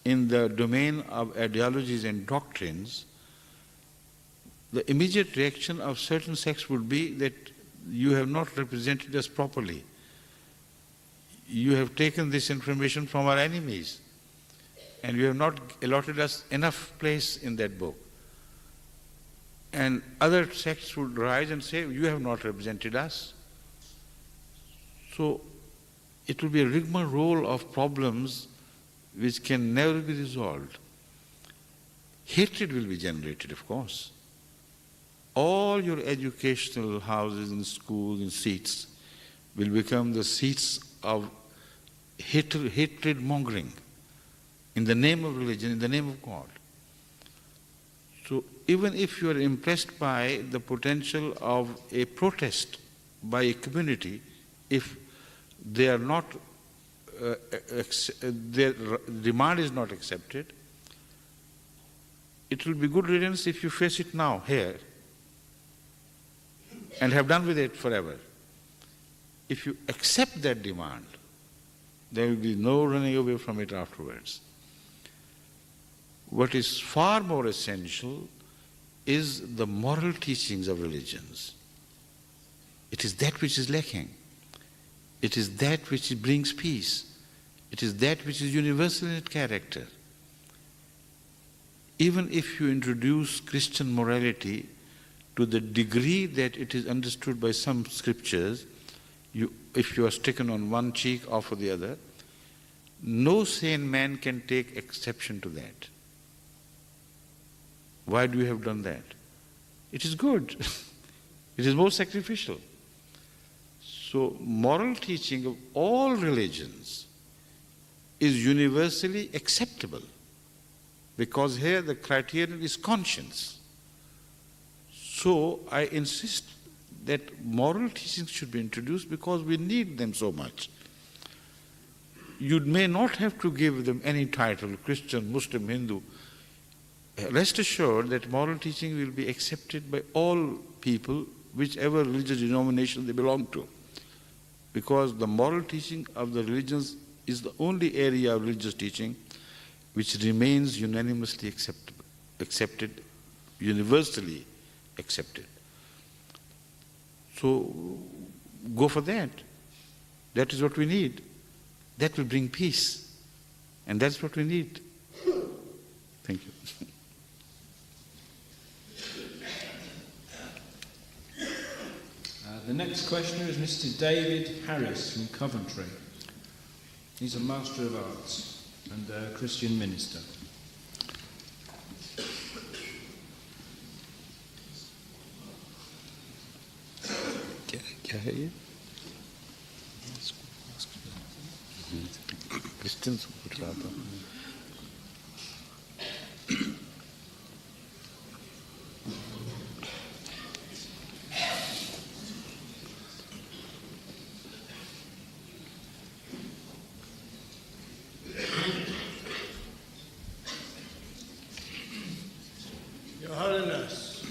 in the domain of ideologies and doctrines, the immediate reaction of certain sects would be that you have not represented us properly. You have taken this information from our enemies, and you have not allotted us enough place in that book. And other sects would rise and say, you have not represented us. So it will be a rigmarole of problems which can never be resolved. Hatred will be generated, of course. All your educational houses and schools and seats will become the seats of hatred mongering in the name of religion, in the name of God. So even if you are impressed by the potential of a protest by a community, if they are not, their demand is not accepted, it will be good riddance if you face it now, here, and have done with it forever. If you accept that demand, there will be no running away from it afterwards. What is far more essential is the moral teachings of religions. It is that which is lacking. It is that which brings peace. It is that which is universal in its character. Even if you introduce Christian morality to the degree that it is understood by some scriptures, if you are stricken on one cheek, offer the other, no sane man can take exception to that. Why do you have done that? It is good. It is more sacrificial. So, moral teaching of all religions is universally acceptable, because here the criterion is conscience. So, I insist that moral teachings should be introduced because we need them so much. You may not have to give them any title, Christian, Muslim, Hindu. Rest assured that moral teaching will be accepted by all people, whichever religious denomination they belong to. Because the moral teaching of the religions is the only area of religious teaching which remains unanimously accepted, universally accepted. So go for that. That is what we need. That will bring peace. And that's what we need. Thank you. The next questioner is Mr. David Harris from Coventry. He's a Master of Arts and a Christian minister. Christians would rather. Your Holiness,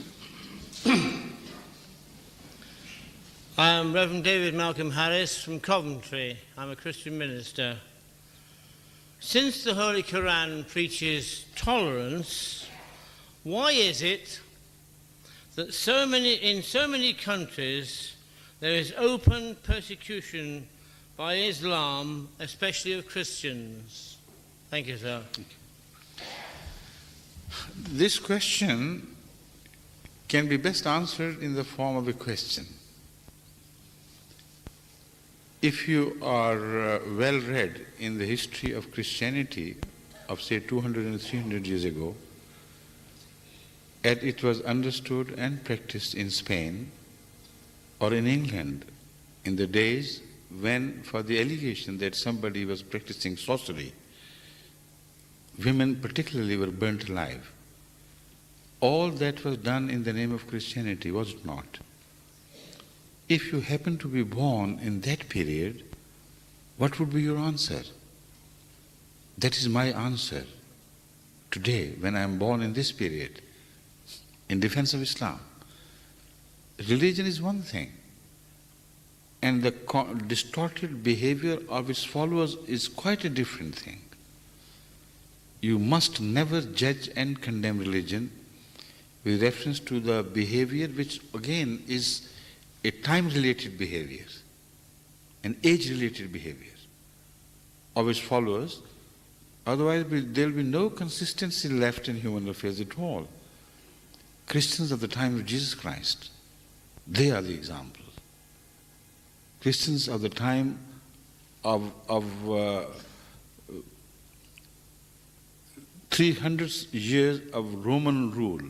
I am Reverend David Malcolm Harris from Coventry. I'm a Christian minister. Since the Holy Quran preaches tolerance, why is it that in so many countries there is open persecution by Islam, especially of Christians? Thank you, sir. This question can be best answered in the form of a question. If you are well read in the history of Christianity of say 200 and 300 years ago, and it was understood and practiced in Spain or in England in the days when, for the allegation that somebody was practicing sorcery, women particularly were burnt alive. All that was done in the name of Christianity, was it not? If you happen to be born in that period, what would be your answer? That is my answer today, when I am born in this period, in defense of Islam. Religion is one thing, and the distorted behavior of its followers is quite a different thing. You must never judge and condemn religion with reference to the behavior, which again is a time-related behavior, an age-related behavior of its followers. Otherwise, there will be no consistency left in human affairs at all. Christians of the time of Jesus Christ, they are the example. Christians of the time of 300 years of Roman rule,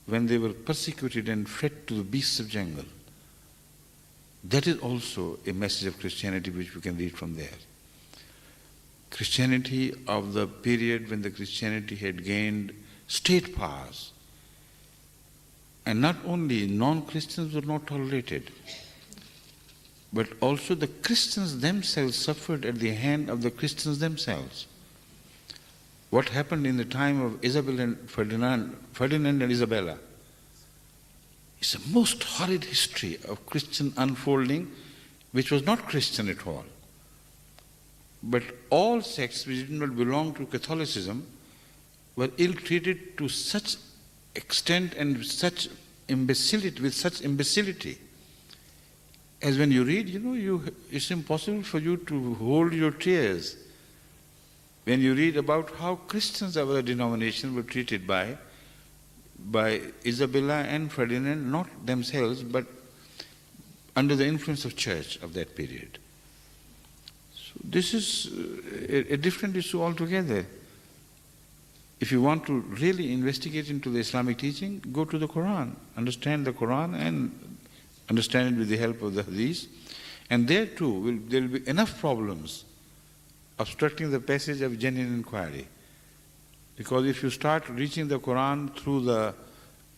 when they were persecuted and fed to the beasts of jungle. That is also a message of Christianity which we can read from there. Christianity of the period when the Christianity had gained state powers. And not only non-Christians were not tolerated, but also the Christians themselves suffered at the hand of the Christians themselves. What happened in the time of Isabel and Ferdinand and Isabella is a most horrid history of Christian unfolding, which was not Christian at all. But all sects which did not belong to Catholicism were ill-treated to such extent and with such imbecility. As when you read, it's impossible for you to hold your tears when you read about how Christians of our denomination were treated by Isabella and Ferdinand, not themselves, but under the influence of church of that period. So this is a different issue altogether. If you want to really investigate into the Islamic teaching, go to the Quran, understand the Quran and understand it with the help of the Hadith. And there too, there will be enough problems obstructing the passage of genuine inquiry. Because if you start reaching the Quran through the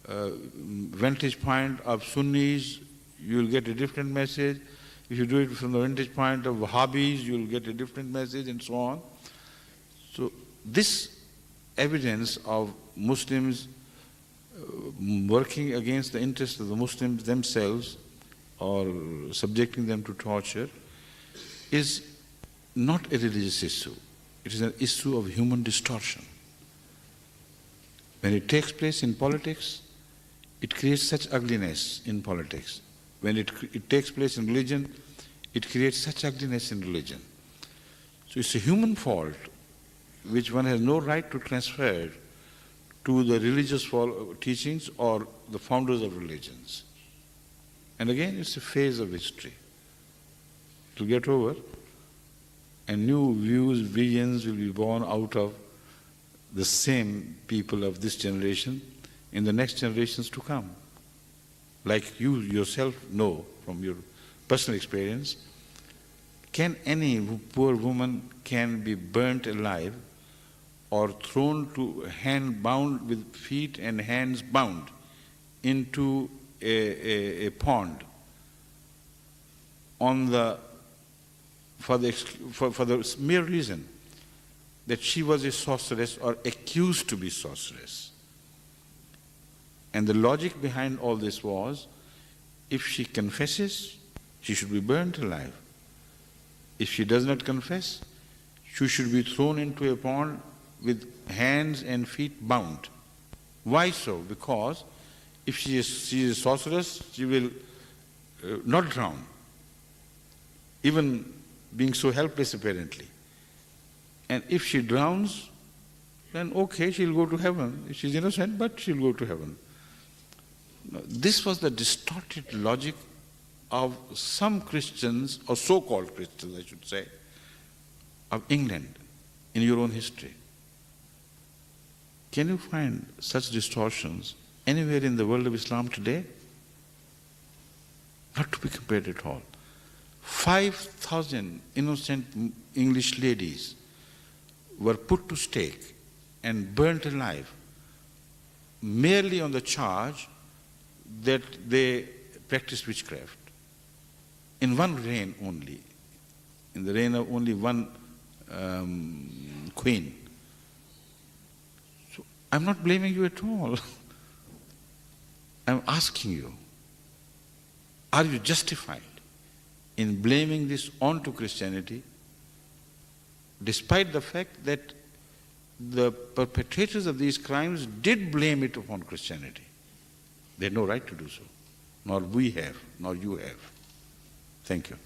vantage point of Sunnis, you will get a different message. If you do it from the vantage point of Wahhabis, you will get a different message, and so on. So this evidence of Muslims working against the interests of the Muslims themselves or subjecting them to torture is not a religious issue. It is an issue of human distortion. When it takes place in politics, it creates such ugliness in politics. When it takes place in religion, it creates such ugliness in religion. So it's a human fault which one has no right to transfer to the religious teachings or the founders of religions. And again, it's a phase of history. It will get over, and new views, visions will be born out of the same people of this generation in the next generations to come. Like you yourself know from your personal experience, can any poor woman can be burnt alive or thrown to hand bound with feet and hands bound into a pond for the mere reason that she was a sorceress or accused to be sorceress. And the logic behind all this was, if she confesses, she should be burnt alive. If she does not confess, she should be thrown into a pond with hands and feet bound. Why so? Because if she is a sorceress, she will not drown, even being so helpless apparently. And if she drowns, then okay, she'll go to heaven. She's innocent, but she'll go to heaven. Now, this was the distorted logic of some Christians, or so-called Christians, I should say, of England in your own history. Can you find such distortions anywhere in the world of Islam today? Not to be compared at all. 5,000 innocent English ladies were put to stake and burnt alive merely on the charge that they practiced witchcraft. In one reign only, in the reign of only one queen. So I'm not blaming you at all. I'm asking you, are you justified in blaming this onto Christianity, despite the fact that the perpetrators of these crimes did blame it upon Christianity? They had no right to do so, nor we have, nor you have. Thank you.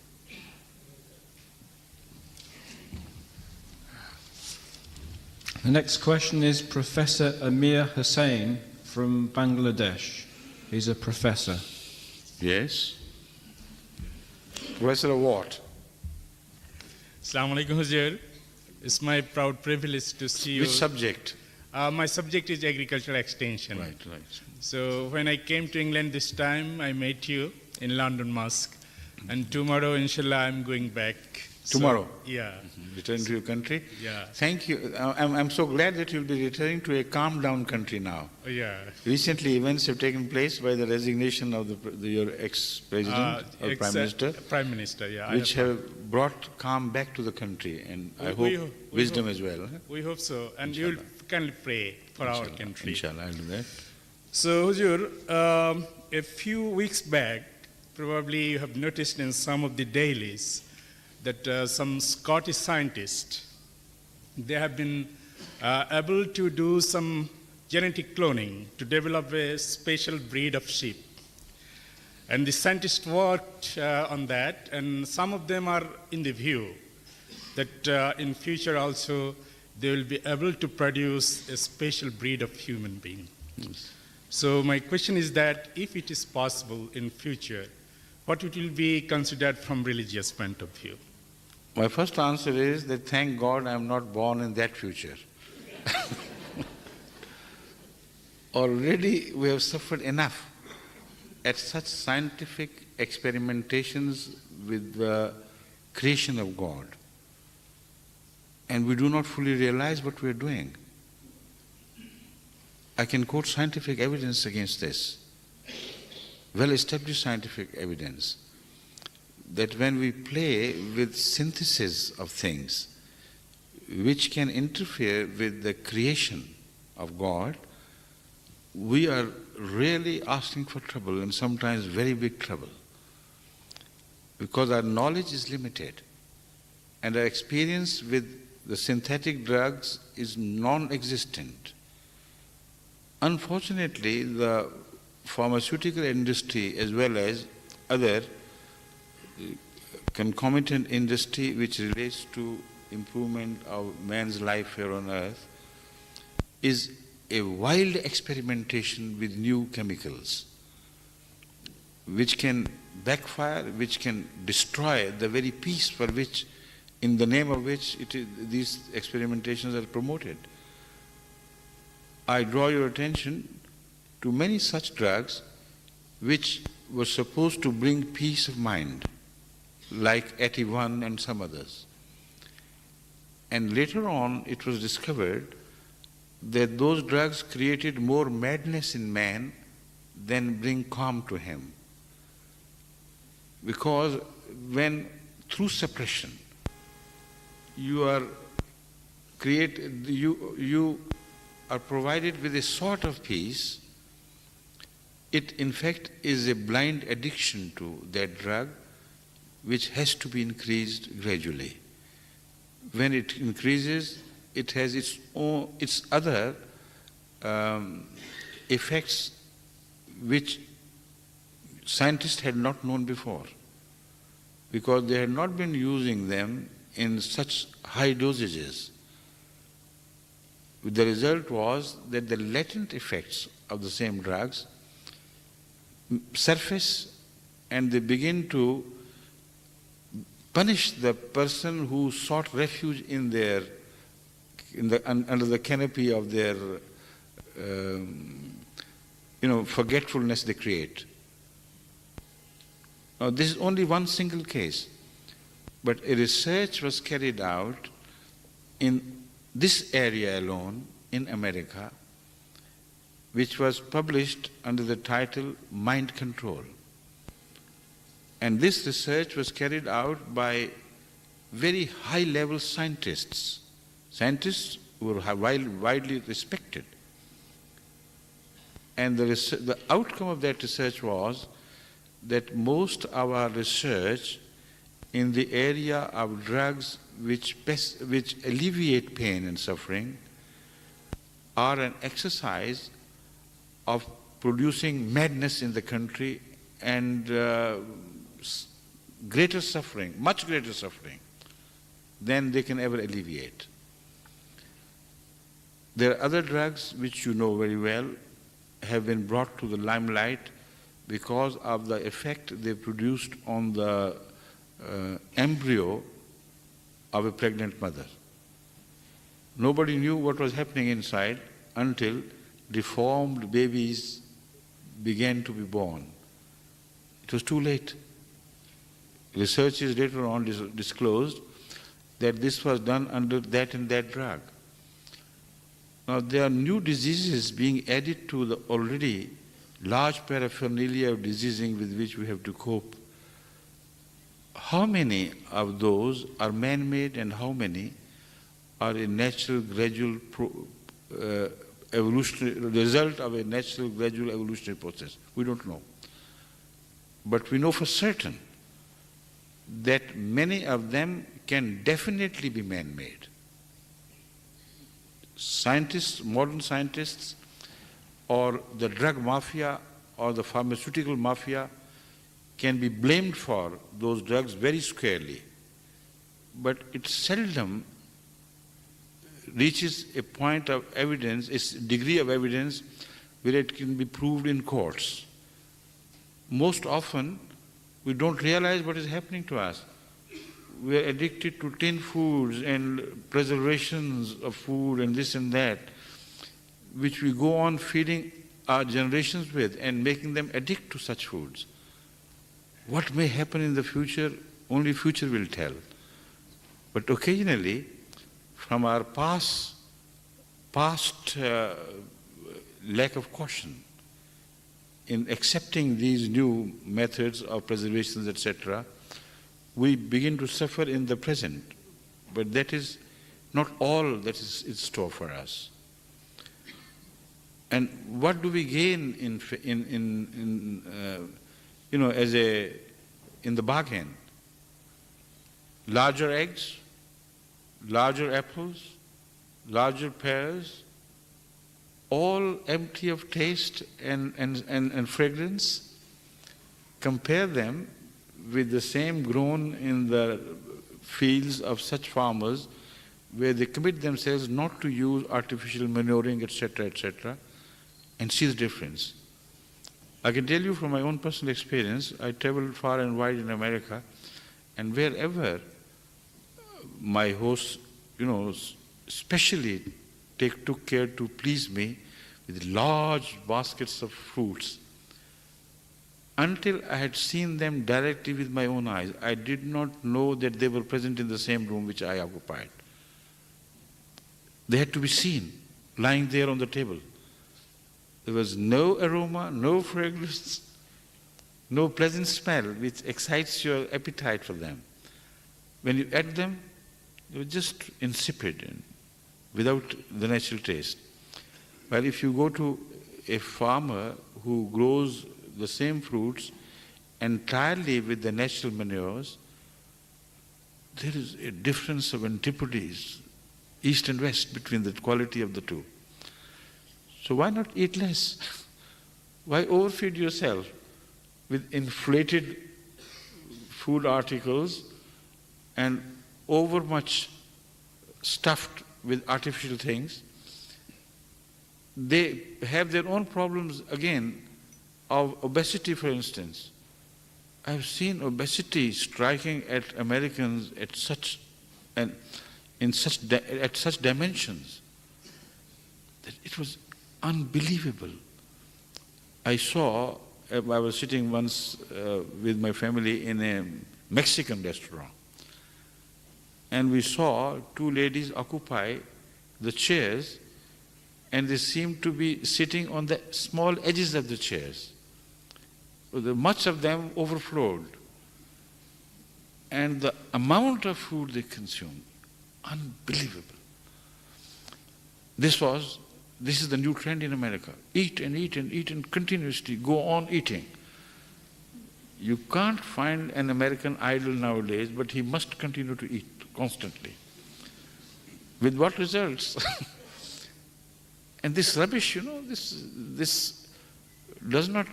The next question is Professor Amir Hussain from Bangladesh. He's a professor. Yes. Professor of what? Assalamu alaikum, Huzur. It's my proud privilege to see you. Which subject? My subject is agricultural extension. Right. So when I came to England this time, I met you in London Mosque. And tomorrow, inshallah, I'm going back. Tomorrow? So, yeah. Return to your country? Yeah. Thank you. I'm so glad that you'll be returning to a calm down country now. Yeah. Recently, events have taken place by the resignation of your ex-president or Prime Minister. Prime Minister, yeah. Which have brought calm back to the country, and I hope wisdom as well. We hope so. And you'll kindly pray for our country. Inshallah, I'll do that. So, Huzur, a few weeks back, probably you have noticed in some of the dailies that some Scottish scientists, they have been able to do some genetic cloning to develop a special breed of sheep. And the scientists worked on that, and some of them are in the view that in future also they will be able to produce a special breed of human being. Yes. So my question is that if it is possible in future, what it will be considered from religious point of view? My first answer is that thank God I'm not born in that future. Already we have suffered enough at such scientific experimentations with the creation of God. And we do not fully realize what we are doing. I can quote scientific evidence against this, well-established scientific evidence, that when we play with synthesis of things which can interfere with the creation of God, we are really asking for trouble, and sometimes very big trouble, because our knowledge is limited and our experience with the synthetic drugs is non-existent. Unfortunately, the pharmaceutical industry as well as other concomitant industry which relates to improvement of man's life here on earth is a wild experimentation with new chemicals which can backfire, which can destroy the very peace for which, in the name of which these experimentations are promoted. I draw your attention to many such drugs which were supposed to bring peace of mind, like 81 and some others. And later on it was discovered that those drugs created more madness in man than bring calm to him. Because when through suppression you are provided with a sort of peace, it in fact is a blind addiction to that drug which has to be increased gradually. When it increases, it has its other effects which scientists had not known before, because they had not been using them in such high dosages. The result was that the latent effects of the same drugs surface, and they begin to punish the person who sought refuge under the canopy of their forgetfulness they create. Now, this is only one single case, but a research was carried out in this area alone in America, which was published under the title Mind Control. And this research was carried out by very high-level scientists who are widely respected. And the outcome of that research was that most of our research in the area of drugs which alleviate pain and suffering are an exercise of producing madness in the country and greater suffering, much greater suffering than they can ever alleviate. There are other drugs which you know very well have been brought to the limelight because of the effect they produced on the embryo of a pregnant mother. Nobody knew what was happening inside until deformed babies began to be born. It was too late. Researchers later on disclosed that this was done under that and that drug. Now there are new diseases being added to the already large paraphernalia of diseasing with which we have to cope. How many of those are man-made and how many are a natural gradual evolutionary result of a natural gradual evolutionary process? We don't know. But we know for certain that many of them can definitely be man-made. Scientists, modern scientists, or the drug mafia or the pharmaceutical mafia can be blamed for those drugs very squarely. But it seldom reaches a point of evidence, a degree of evidence where it can be proved in courts. Most often, we don't realize what is happening to us. We are addicted to tin foods and preservations of food and this and that, which we go on feeding our generations with and making them addict to such foods. What may happen in the future, only future will tell. But occasionally, from our past lack of caution in accepting these new methods of preservations, etc., we begin to suffer in the present. But that is not all that is in store for us. And what do we gain in the bargain? Larger eggs, larger apples, larger pears, all empty of taste and fragrance. Compare them with the same grown in the fields of such farmers where they commit themselves not to use artificial manuring, etc., etc., and see the difference. I can tell you from my own personal experience, I traveled far and wide in America, and wherever my hosts, especially took care to please me with large baskets of fruits. Until I had seen them directly with my own eyes, I did not know that they were present in the same room which I occupied. They had to be seen, lying there on the table. There was no aroma, no fragrance, no pleasant smell which excites your appetite for them. When you ate them, they were just insipid and without the natural taste. While if you go to a farmer who grows the same fruits entirely with the natural manures, there is a difference of antipodes, east and west, between the quality of the two. So why not eat less? Why overfeed yourself with inflated food articles and overmuch stuffed with artificial things? They have their own problems again of obesity, for instance. I've seen obesity striking at Americans at such dimensions that it was unbelievable. I was sitting once with my family in a Mexican restaurant, and we saw two ladies occupy the chairs, and they seemed to be sitting on the small edges of the chairs. Much of them overflowed. And the amount of food they consumed, unbelievable. This is the new trend in America. Eat and eat and eat and continuously go on eating. You can't find an American idle nowadays, but he must continue to eat constantly. With what results? And this rubbish, this does not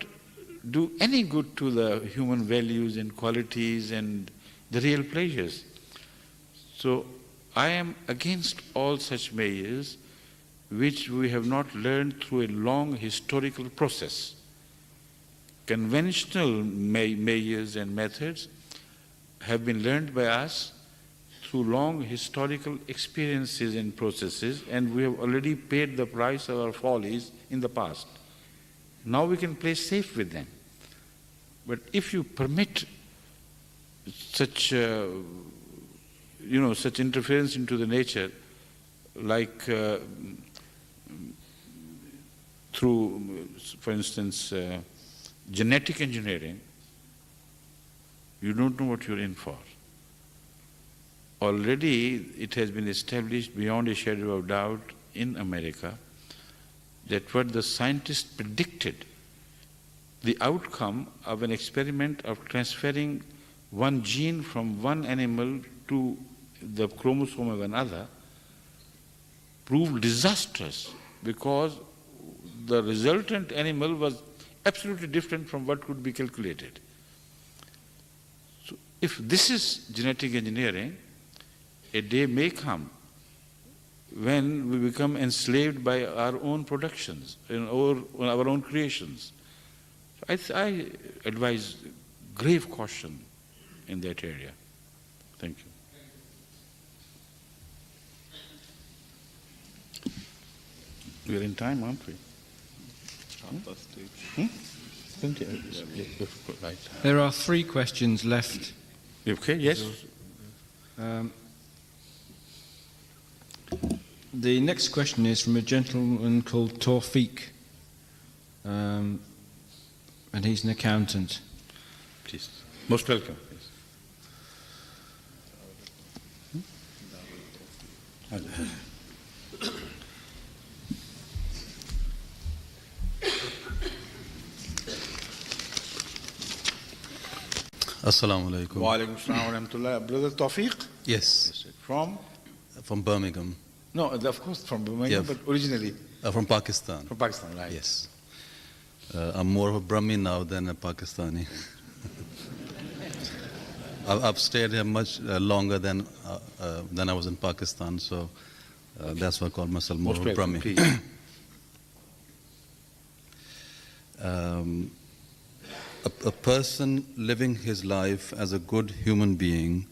do any good to the human values and qualities and the real pleasures. So I am against all such measures which we have not learned through a long historical process. Conventional measures and methods have been learned by us through long historical experiences and processes, and we have already paid the price of our follies in the past. Now we can play safe with them. But if you permit such, such interference into the nature, like through, for instance, genetic engineering, you don't know what you're in for. Already it has been established beyond a shadow of doubt in America that what the scientists predicted, the outcome of an experiment of transferring one gene from one animal to the chromosome of another, proved disastrous because the resultant animal was absolutely different from what could be calculated. So if this is genetic engineering, a day may come when we become enslaved by our own productions or our own creations. I advise grave caution in that area. Thank you. We are in time, aren't we? There are 3 questions left. Okay, yes. The next question is from a gentleman called Tawfiq, and he's an accountant. Please. Most welcome. Assalamu alaikum. Wa alaikum assalam wa rahmatullah. Brother Tawfiq? Yes. From? From Birmingham. No, of course from Birmingham, but originally? From Pakistan. From Pakistan, right. Yes. I'm more of a Brahmin now than a Pakistani. I've stayed here much longer than I was in Pakistan, so that's why I call myself more of a Brahmin. A person living his life as a good human being,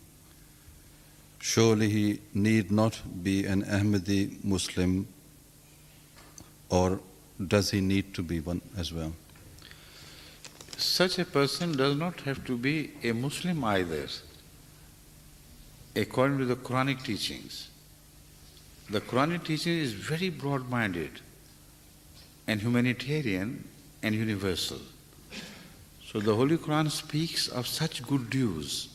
surely he need not be an Ahmadi Muslim, or does he need to be one as well? Such a person does not have to be a Muslim either, according to the Quranic teachings. The Quranic teaching is very broad-minded and humanitarian and universal. So the Holy Quran speaks of such good Jews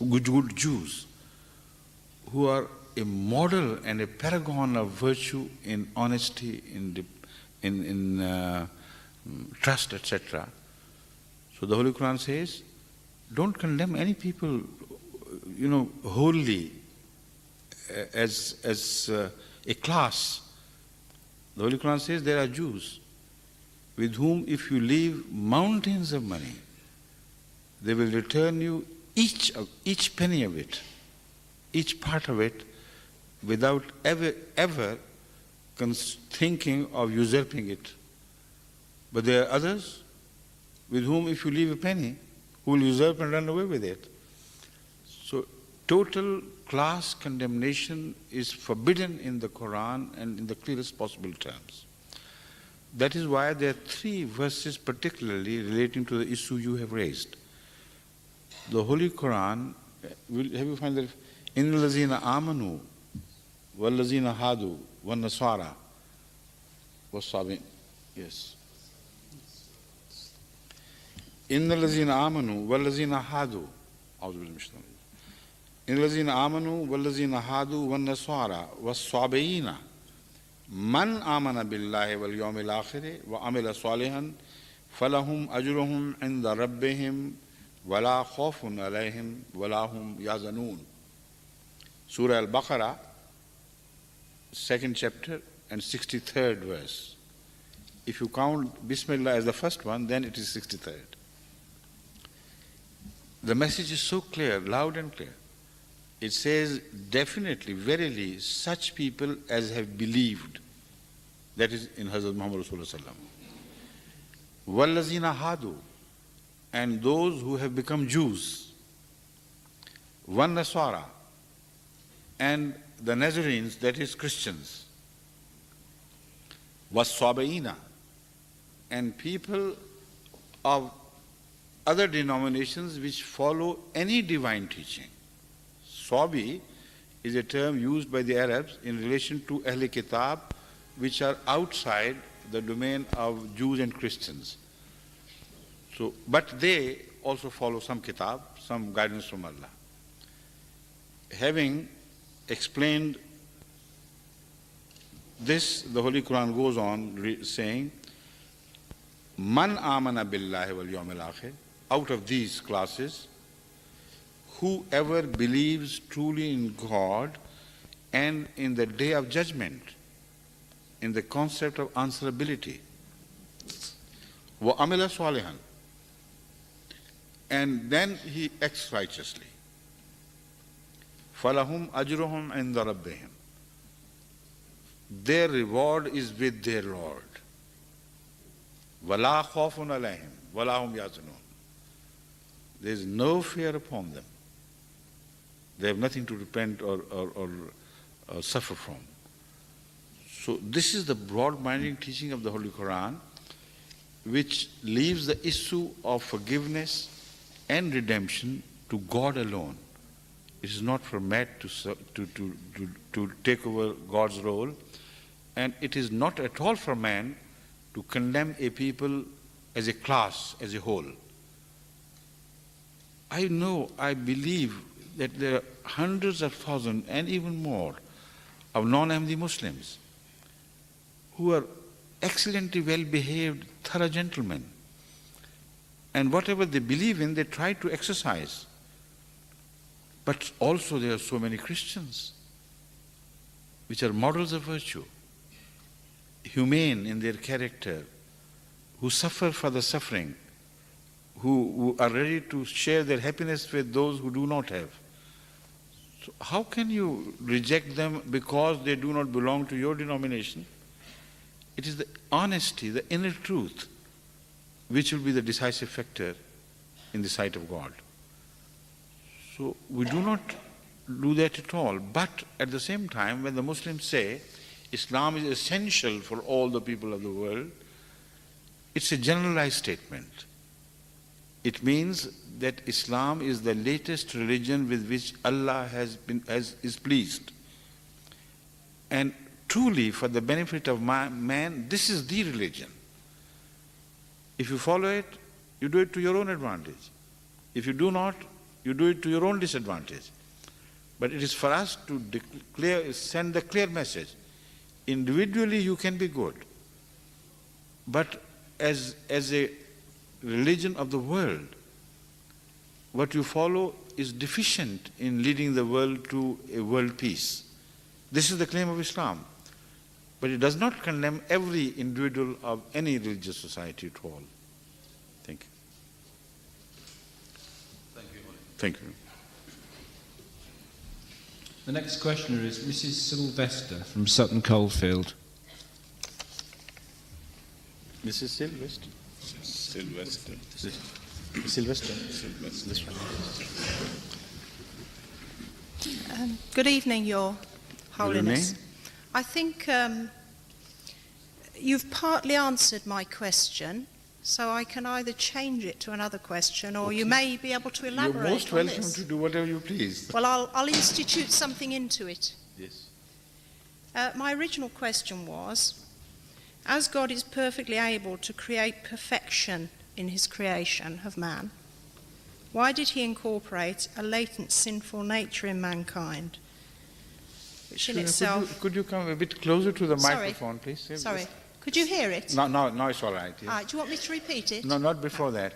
who are a model and a paragon of virtue in honesty, in trust, etc. So the Holy Quran says, don't condemn any people, wholly as a class. The Holy Quran says there are Jews with whom if you leave mountains of money, they will return you each penny of it, each part of it, without ever thinking of usurping it. But there are others with whom if you leave a penny, who will usurp and run away with it. So total class condemnation is forbidden in the Quran and in the clearest possible terms. That is why there are 3 verses particularly relating to the issue you have raised. The Holy Quran, have you found that? إِنَّ الَّذِينَ آمَنُوا وَالَّذِينَ هَادُوا وَالنَّصَارَى وَالصَّابِئِينَ. Yes. إِنَّ الَّذِينَ آمَنُوا وَالَّذِينَ هَادُوا. إِنَّ الَّذِينَ آمَنُوا وَالَّذِينَ هَادُوا وَالنَّصَارَى وَالصَّابِئِينَ مَنْ آمَنَ بِاللَّهِ وَالْيَوْمِ الْآخِرِ وَعَمِلَ صَالِحًا فَلَهُمْ أَجْرُهُمْ عِنْدَ رَبِّهِمْ وَلَا خَوْفٌ عَلَيْهِمْ وَلَا هُمْ يَحْزَنُونَ. Surah Al-Baqarah, 2nd chapter and 63rd verse. If you count Bismillah as the first one, then it is 63rd. The message is so clear, loud and clear. It says, definitely, verily, such people as have believed. That is in Hazrat Muhammad Rasulullah sallam. وَالَّذِينَ هَادُوا, and those who have become Jews. وَالنَّصَارَى, and the Nazarenes, that is Christians, was-Sabiina, and people of other denominations which follow any divine teaching. Sabi is a term used by the Arabs in relation to Ahl Kitab, which are outside the domain of Jews and Christians. So, but they also follow some kitab, some guidance from Allah. Having explained this, the Holy Quran goes on saying, Man amana billahi wal yawmil akhir, out of these classes, whoever believes truly in God and in the day of judgment, in the concept of answerability, wa amila salihan, and then he acts righteously, falahum ajruhum inda rabbihim, their reward is with their Lord. Wala khawfun alayhim, wala hum yazunun. There is no fear upon them. They have nothing to repent or suffer from. So this is the broad-minded teaching of the Holy Quran, which leaves the issue of forgiveness and redemption to God alone. It is not for man to take over God's role, and it is not at all for man to condemn a people as a class, as a whole. I believe that there are hundreds of thousands and even more of non-Ahmadi Muslims who are excellently well-behaved, thorough gentlemen. And whatever they believe in, they try to exercise. But also there are so many Christians which are models of virtue, humane in their character, who suffer for the suffering, who are ready to share their happiness with those who do not have. So how can you reject them because they do not belong to your denomination? It is the honesty, the inner truth, which will be the decisive factor in the sight of God. So we do not do that at all. But at the same time, when the Muslims say Islam is essential for all the people of the world, it's a generalized statement. It means that Islam is the latest religion with which Allah is pleased. And truly, for the benefit of man, this is the religion. If you follow it, you do it to your own advantage. If you do not, you do it to your own disadvantage. But it is for us to send the clear message. Individually, you can be good. But as a religion of the world, what you follow is deficient in leading the world to a world peace. This is the claim of Islam. But it does not condemn every individual of any religious society at all. Thank you. Thank you. The next questioner is Mrs. Sylvester from Sutton Coldfield. Mrs. Sylvester. Sylvester. Sylvester. Sylvester. Good evening, Your Holiness. Good evening. I think you've partly answered my question, so I can either change it to another question, or you may be able to elaborate on this. You're most welcome to do whatever you please. Well, I'll institute something into it. Yes. My original question was, as God is perfectly able to create perfection in his creation of man, why did he incorporate a latent sinful nature in mankind, which in itself... Could you come a bit closer to the microphone, please? Sorry. Could you hear it? No, it's all right. Yes. Do you want me to repeat it? No, not before that.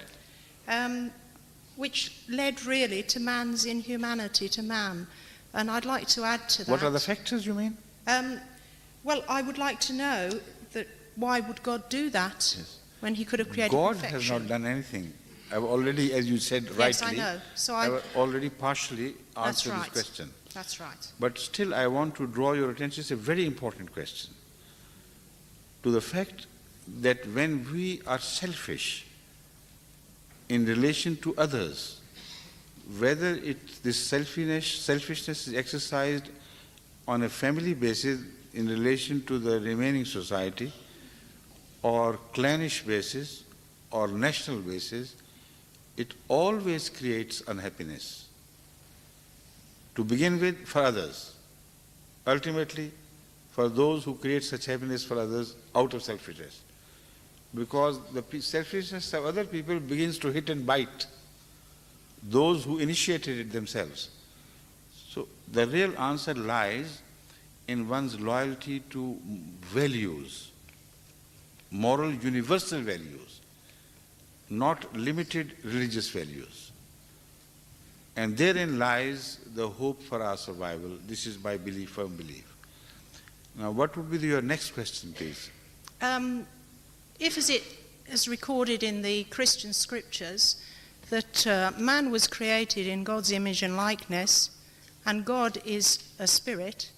Which led really to man's inhumanity to man. And I'd like to add to that... What are the factors, you mean? Well, I would like to know that why would God do that when he could have created God perfection? has not done anything. I've already, as you said rightly, yes, I know. So I've already partially answered this question. That's right. But still, I want to draw your attention, it's a very important question, to the fact that when we are selfish in relation to others, whether this selfishness is exercised on a family basis in relation to the remaining society, or clannish basis, or national basis, it always creates unhappiness. To begin with, for others. Ultimately, for those who create such happiness for others out of selfishness. Because the selfishness of other people begins to hit and bite those who initiated it themselves. So the real answer lies in one's loyalty to values, moral universal values, not limited religious values. And therein lies the hope for our survival. This is my belief, firm belief. Now, what would be your next question, please? If, as it is recorded in the Christian scriptures, that man was created in God's image and likeness, and God is a spirit,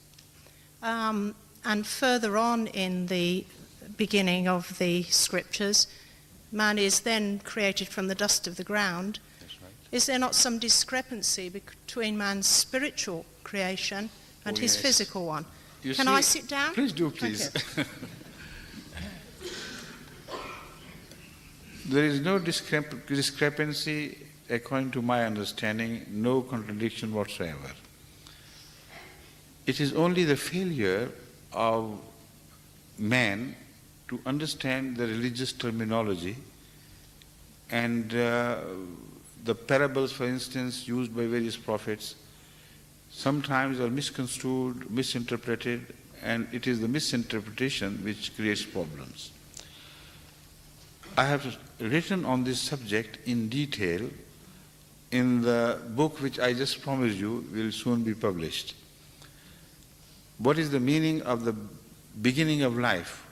and further on in the beginning of the scriptures, man is then created from the dust of the ground. Is there not some discrepancy between man's spiritual creation and his physical one? Can I sit down? Please do, please. There is no discrepancy, according to my understanding, no contradiction whatsoever. It is only the failure of man to understand the religious terminology and the parables, for instance, used by various prophets, sometimes are misconstrued, misinterpreted, and it is the misinterpretation which creates problems. I have written on this subject in detail in the book which I just promised you will soon be published. What is the meaning of the beginning of life?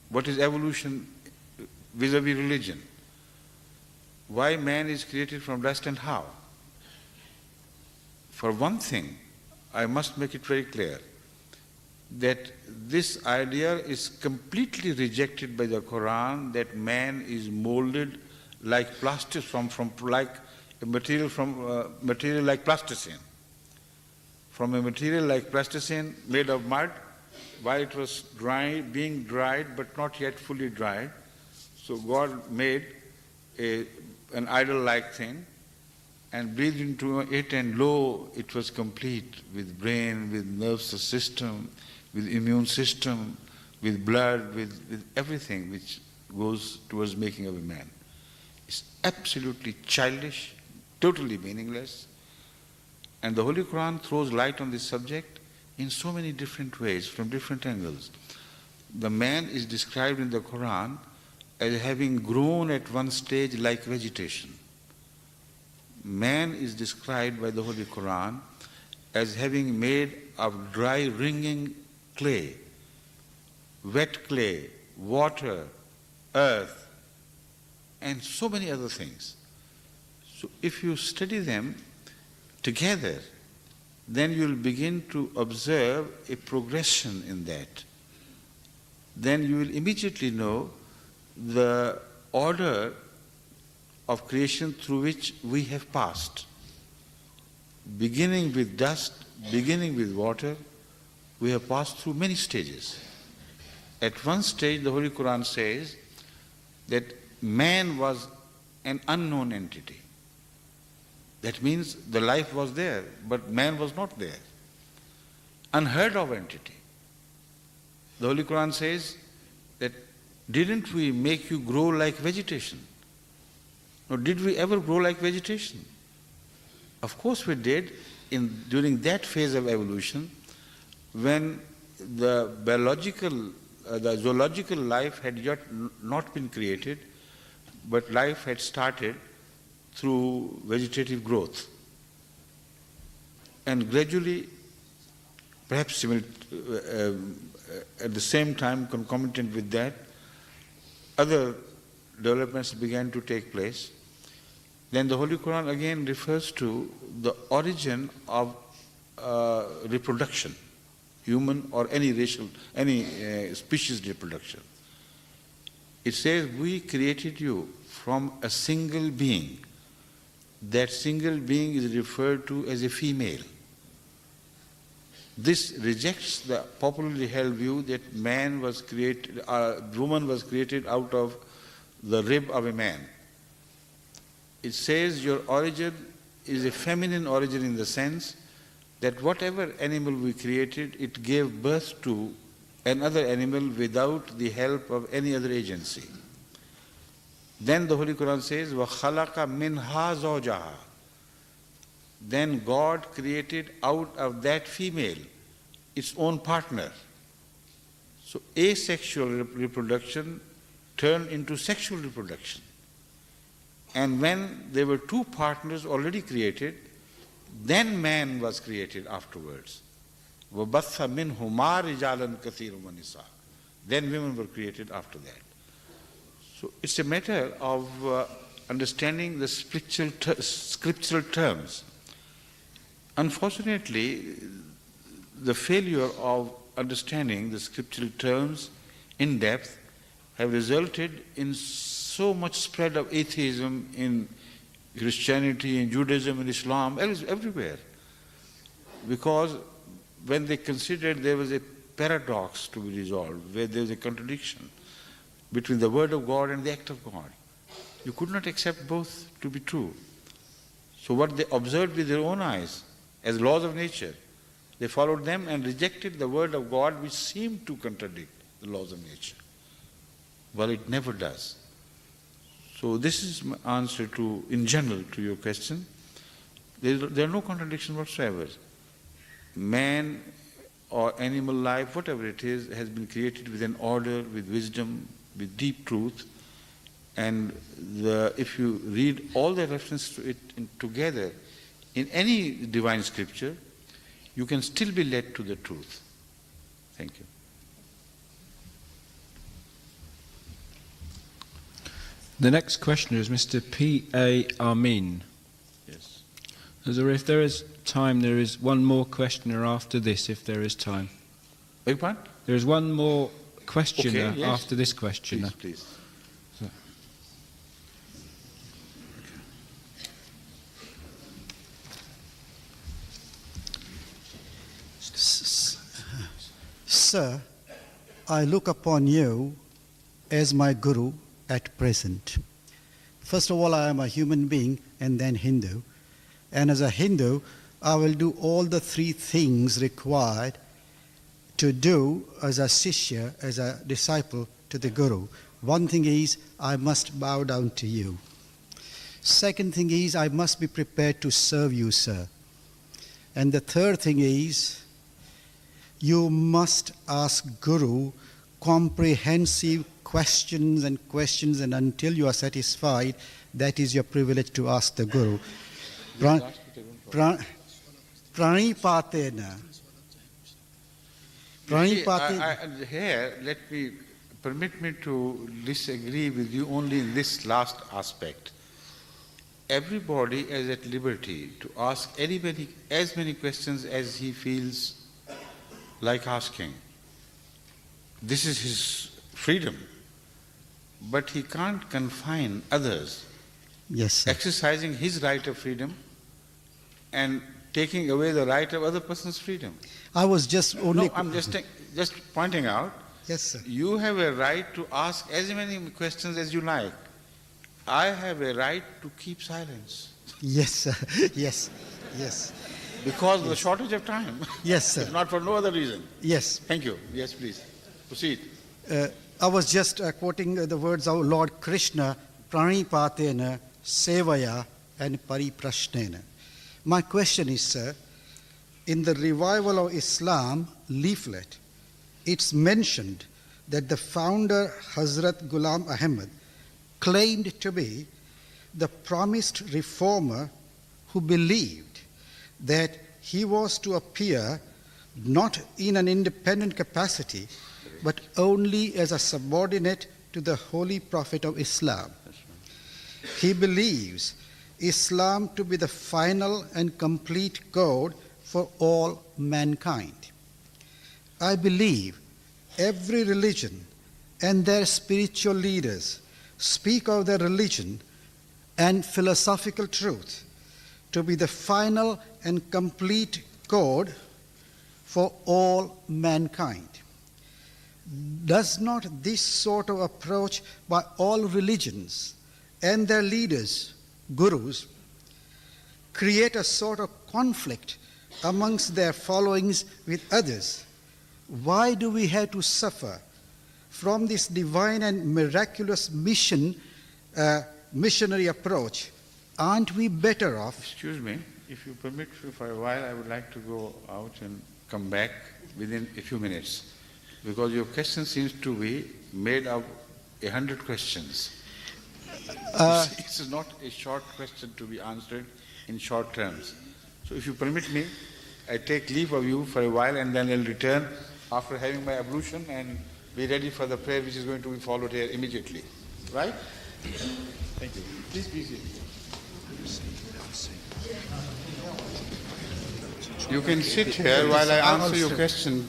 What is evolution vis-a-vis religion? Why man is created from dust and how? For one thing, I must make it very clear that this idea is completely rejected by the Quran, that man is molded like plastic from like a material material like plasticine. From a material like plasticine made of mud, while it was being dried but not yet fully dried. So God made an idol-like thing and breathed into it, and lo, it was complete with brain, with nervous system, with immune system, with blood, with everything which goes towards making of a man. It's absolutely childish, totally meaningless. And the Holy Quran throws light on this subject in so many different ways, from different angles. The man is described in the Quran as having grown at one stage like vegetation. Man is described by the Holy Quran as having made of dry, wringing clay, wet clay, water, earth, and so many other things. So if you study them together, then you will begin to observe a progression in that. Then you will immediately know the order of creation through which we have passed. Beginning with dust, beginning with water, we have passed through many stages. At one stage, the Holy Quran says that man was an unknown entity. That means the life was there, but man was not there. Unheard of entity. The Holy Quran says that didn't we make you grow like vegetation? Or did we ever grow like vegetation? Of course we did during that phase of evolution when the the zoological life had yet not been created, but life had started through vegetative growth. And gradually, perhaps at the same time, concomitant with that, other developments began to take place. Then the Holy Quran again refers to the origin of reproduction, human or any species reproduction. It says, we created you from a single being. That single being is referred to as a female. This rejects the popularly held view that woman was created out of the rib of a man. It says your origin is a feminine origin in the sense that whatever animal we created, it gave birth to another animal without the help of any other agency. Then the Holy Quran says, وَخَلَقَ مِنْهَا زَوْجَهَا. Then God created out of that female its own partner. So asexual reproduction turned into sexual reproduction. And when there were two partners already created, then man was created afterwards. وَبَثَّ مِنْهُمَا رِجَالًا كَثِيرٌ وَنِسَاءً. Then women were created after that. So it's a matter of understanding the scriptural terms. Unfortunately, the failure of understanding the scriptural terms in depth have resulted in so much spread of atheism in Christianity, in Judaism, in Islam, everywhere. Because when they considered there was a paradox to be resolved, where there was a contradiction between the word of God and the act of God, you could not accept both to be true. So what they observed with their own eyes as laws of nature, they followed them and rejected the word of God, which seemed to contradict the laws of nature. Well, it never does. So this is my answer to, in general, to your question. There are no contradictions whatsoever. Man or animal life, whatever it is, has been created with an order, with wisdom, with deep truth. And if you read all the references to it together in any divine scripture, you can still be led to the truth. Thank you. The next questioner is Mr. P.A. Amin. Yes. If there is time, there is one more questioner after this, if there is time. Beg pardon? There is one more questioner Okay, yes. after this questioner. Please. Sir, I look upon you as my guru at present. First of all, I am a human being and then Hindu. And as a Hindu, I will do all the three things required to do as a Shishya, as a disciple to the Guru. One thing is, I must bow down to you. Second thing is, I must be prepared to serve you, sir. And the third thing is, you must ask Guru comprehensive questions, and until you are satisfied, that is your privilege to ask the Guru. Pranipatena. Here, permit me to disagree with you only in this last aspect. Everybody is at liberty to ask anybody as many questions as he feels like asking. This is his freedom. But he can't confine others. Yes, sir. Exercising his right of freedom and taking away the right of other person's freedom. I was just only... No, I'm just pointing out. Yes, sir. You have a right to ask as many questions as you like. I have a right to keep silence. Yes, sir. Yes. Because of the shortage of time. Yes, sir. If not for no other reason. Yes. Thank you. Yes, please. Proceed. I was just quoting the words of Lord Krishna, Pranipatena, Sevaya, and Pariprashnena. My question is, sir, in the Revival of Islam leaflet, it's mentioned that the founder, Hazrat Ghulam Ahmad, claimed to be the promised reformer who believed that he was to appear not in an independent capacity, but only as a subordinate to the Holy Prophet of Islam. He believes Islam to be the final and complete code for all mankind. I believe every religion and their spiritual leaders speak of their religion and philosophical truth to be the final and complete code for all mankind. Does not this sort of approach by all religions and their leaders, gurus, create a sort of conflict amongst their followings with others? Why do we have to suffer from this divine and miraculous missionary approach? Aren't we better off? Excuse me, if you permit me for a while, I would like to go out and come back within a few minutes, because your question seems to be made of 100 questions. It's not a short question to be answered in short terms. So if you permit me, I take leave of you for a while and then I'll return after having my ablution and be ready for the prayer which is going to be followed here immediately. Right? Thank you. Please be seated. You can sit here while I answer your question.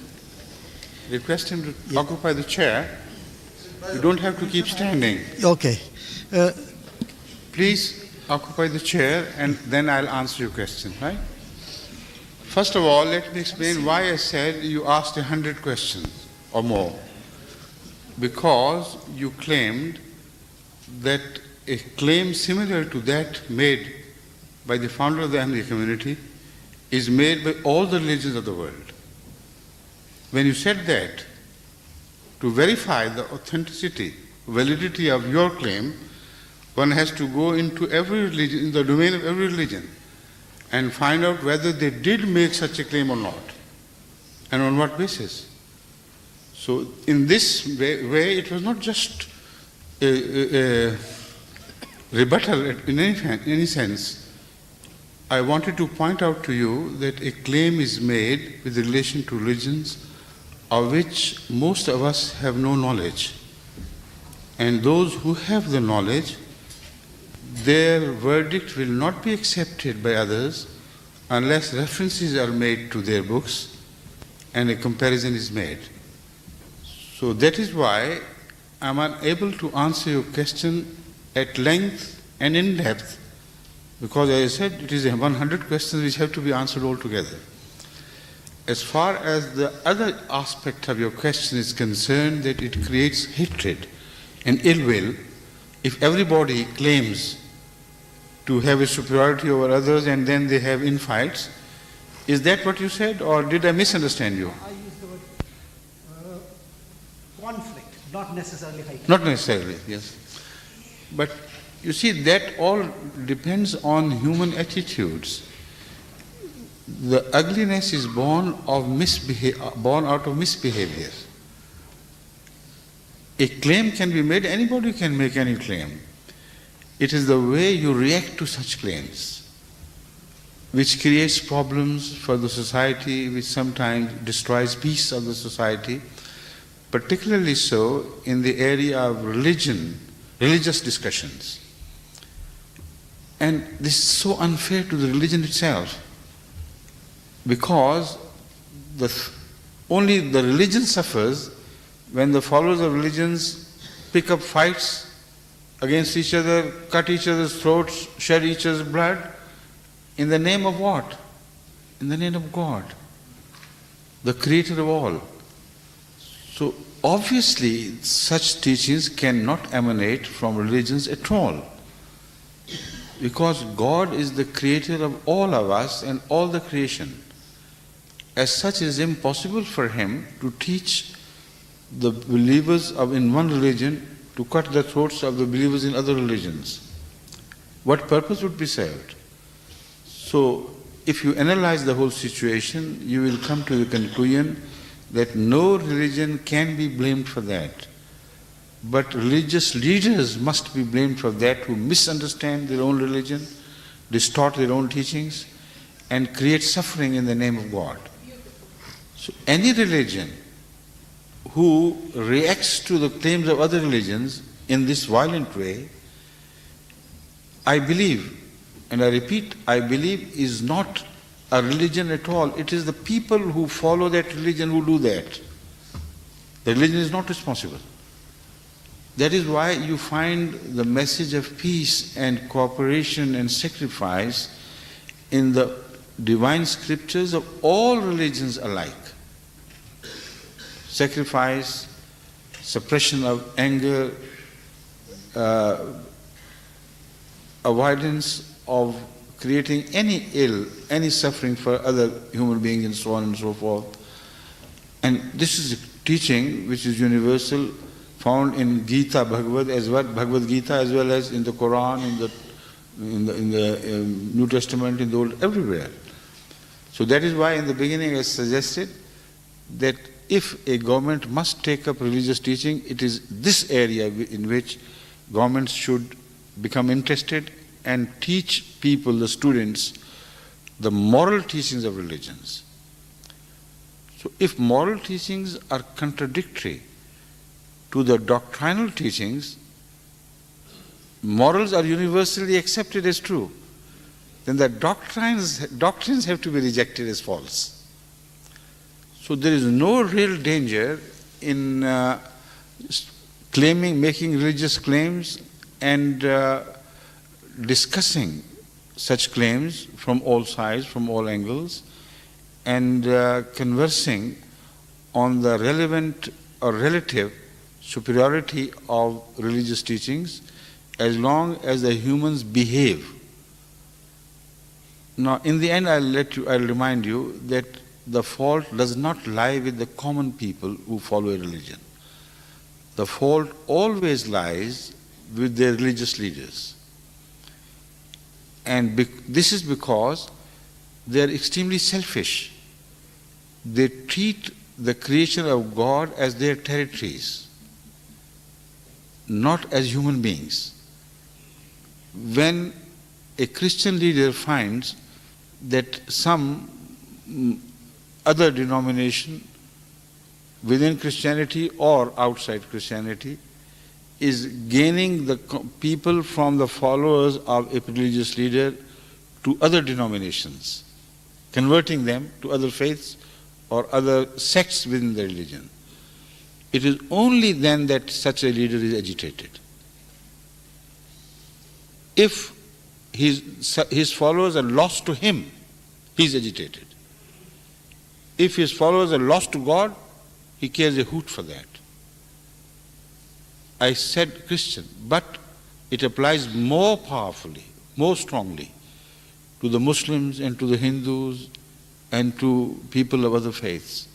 Request him to occupy the chair. You don't have to keep standing. Okay. Please occupy the chair and then I'll answer your question, right? First of all, let me explain why I said you asked 100 questions or more. Because you claimed that a claim similar to that made by the founder of the Ahmadiyya community is made by all the religions of the world. When you said that, to verify the authenticity, validity of your claim, one has to go into every religion, in the domain of every religion, and find out whether they did make such a claim or not, and on what basis. So in this way it was not just a rebuttal in any sense. I wanted to point out to you that a claim is made with relation to religions of which most of us have no knowledge. And those who have the knowledge, their verdict will not be accepted by others unless references are made to their books and a comparison is made. So that is why I am unable to answer your question at length and in depth, because as I said, it is 100 questions which have to be answered altogether. As far as the other aspect of your question is concerned, that it creates hatred and ill will if everybody claims to have a superiority over others and then they have infights. Is that what you said, or did I misunderstand you? I used the word conflict, not necessarily hatred. Not necessarily, yes. But you see, that all depends on human attitudes. The ugliness is born out of misbehavior. A claim can be made, anybody can make any claim. It is the way you react to such claims which creates problems for the society, which sometimes destroys peace of the society, particularly so in the area of religious discussions. And this is so unfair to the religion itself, because only the religion suffers when the followers of religions pick up fights against each other, cut each other's throats, shed each other's blood. In the name of what? In the name of God, the creator of all. So obviously such teachings cannot emanate from religions at all, because God is the creator of all of us and all the creation. As such, it is impossible for him to teach the believers in one religion to cut the throats of the believers in other religions. What purpose would be served? So, if you analyze the whole situation, you will come to the conclusion that no religion can be blamed for that. But religious leaders must be blamed for that, who misunderstand their own religion, distort their own teachings, and create suffering in the name of God. So any religion who reacts to the claims of other religions in this violent way, I believe, and I repeat, I believe, is not a religion at all. It is the people who follow that religion who do that. The religion is not responsible. That is why you find the message of peace and cooperation and sacrifice in the divine scriptures of all religions alike. sacrifice, suppression of anger, avoidance of creating any ill, any suffering for other human beings and so on and so forth. And this is a teaching which is universal, found in Gita Bhagavad Gita, as well as in the Quran, in the New Testament, in the Old, everywhere. So that is why in the beginning I suggested that if a government must take up religious teaching, it is this area in which governments should become interested and teach people, the students, the moral teachings of religions. So if moral teachings are contradictory to the doctrinal teachings, morals are universally accepted as true, then the doctrines have to be rejected as false. So there is no real danger in making religious claims and discussing such claims from all sides, from all angles, and conversing on the relevant or relative superiority of religious teachings as long as the humans behave. Now, in the end, I'll remind you that the fault does not lie with the common people who follow a religion. The fault always lies with their religious leaders. And this is because they are extremely selfish. They treat the creation of God as their territories, not as human beings. When a Christian leader finds that some other denomination within Christianity or outside Christianity is gaining the people from the followers of a religious leader to other denominations, converting them to other faiths or other sects within the religion, it is only then that such a leader is agitated. If his followers are lost to him, he is agitated. If his followers are lost to God, he cares a hoot for that. I said Christian, but it applies more powerfully, more strongly to the Muslims and to the Hindus and to people of other faiths.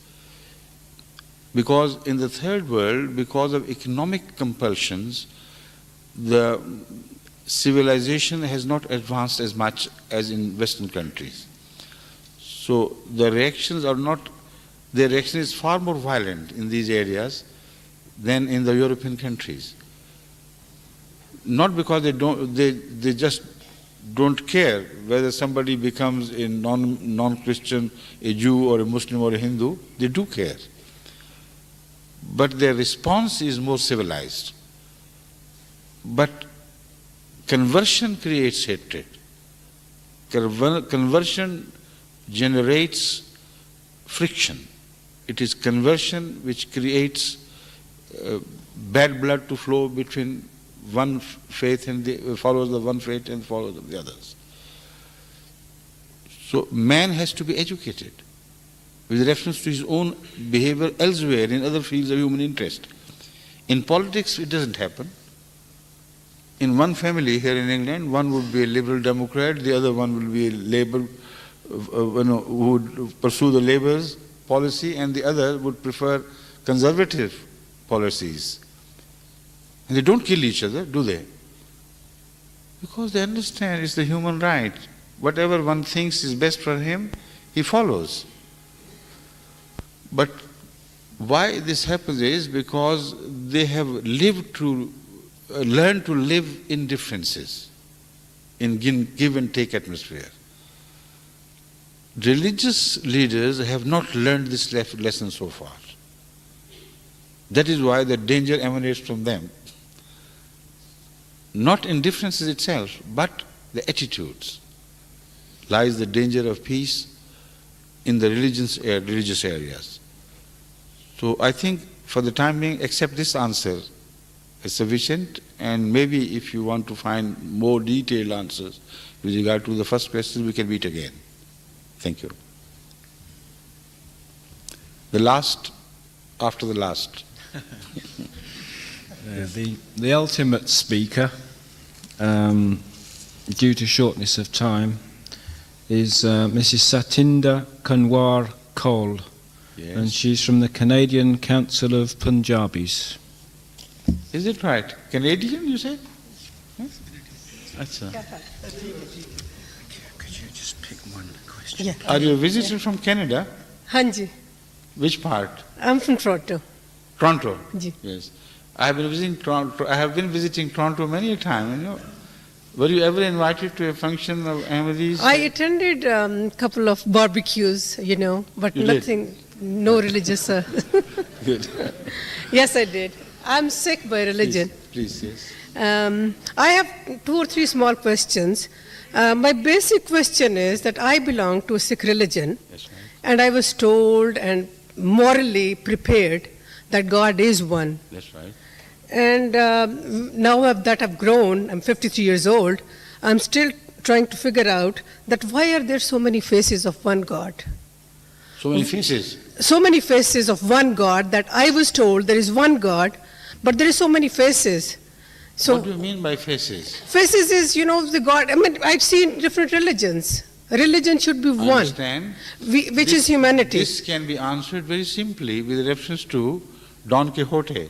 Because in the third world, because of economic compulsions, the civilization has not advanced as much as in Western countries. So the reactions are not, their reaction is far more violent in these areas than in the European countries. Not because they just don't care whether somebody becomes a non-Christian, a Jew or a Muslim or a Hindu, they do care. But their response is more civilized. But conversion creates hatred. Conversion generates friction. It is conversion which creates bad blood to flow between one faith and the followers of one faith and followers of the others. So man has to be educated with reference to his own behavior elsewhere in other fields of human interest. In politics, it doesn't happen. In one family here in England, one would be a Liberal Democrat, the other one will be a Labour, who would pursue the Labour's policy, and the other would prefer conservative policies. And they don't kill each other, do they? Because they understand it's the human right. Whatever one thinks is best for him, he follows. But why this happens is because they have learned to live in differences, in give and take atmosphere. Religious leaders have not learned this lesson so far. That is why the danger emanates from them. Not in differences itself, but the attitudes. Lies the danger of peace in the religious areas. So I think for the time being, accept this answer is sufficient, and maybe if you want to find more detailed answers with regard to the first question, we can meet again. Thank you. The last after the last. The ultimate speaker, due to shortness of time, is Mrs. Satinder Kanwar Kaul, Yes. and she's from the Canadian Council of Punjabis. Is it right? Canadian, you say? Achha. Could you just pick one question? Yeah. Are you a visitor from Canada? Hanji, Which part? I'm from Toronto. Toronto. Ji. Yes. I have been visiting Toronto. I have been visiting Toronto many a time. You know, were you ever invited to a function of Ahmadis? I attended a couple of barbecues, you know, but You did? nothing, no religious. Good. Yes, I did. I'm sick by religion. Please, yes. I have 2 or 3 small questions. My basic question is that I belong to a Sikh religion, and I was told and morally prepared that God is one. That's right. And now that I've grown, I'm 53 years old, I'm still trying to figure out that why are there so many faces of one God? So many faces. So many faces of one God that I was told there is one God, but there is so many faces. So What do you mean by faces? faces is, you know, the God. I mean, I've seen different religions. A religion should be I one, understand. which is humanity. This can be answered very simply with reference to Don Quixote,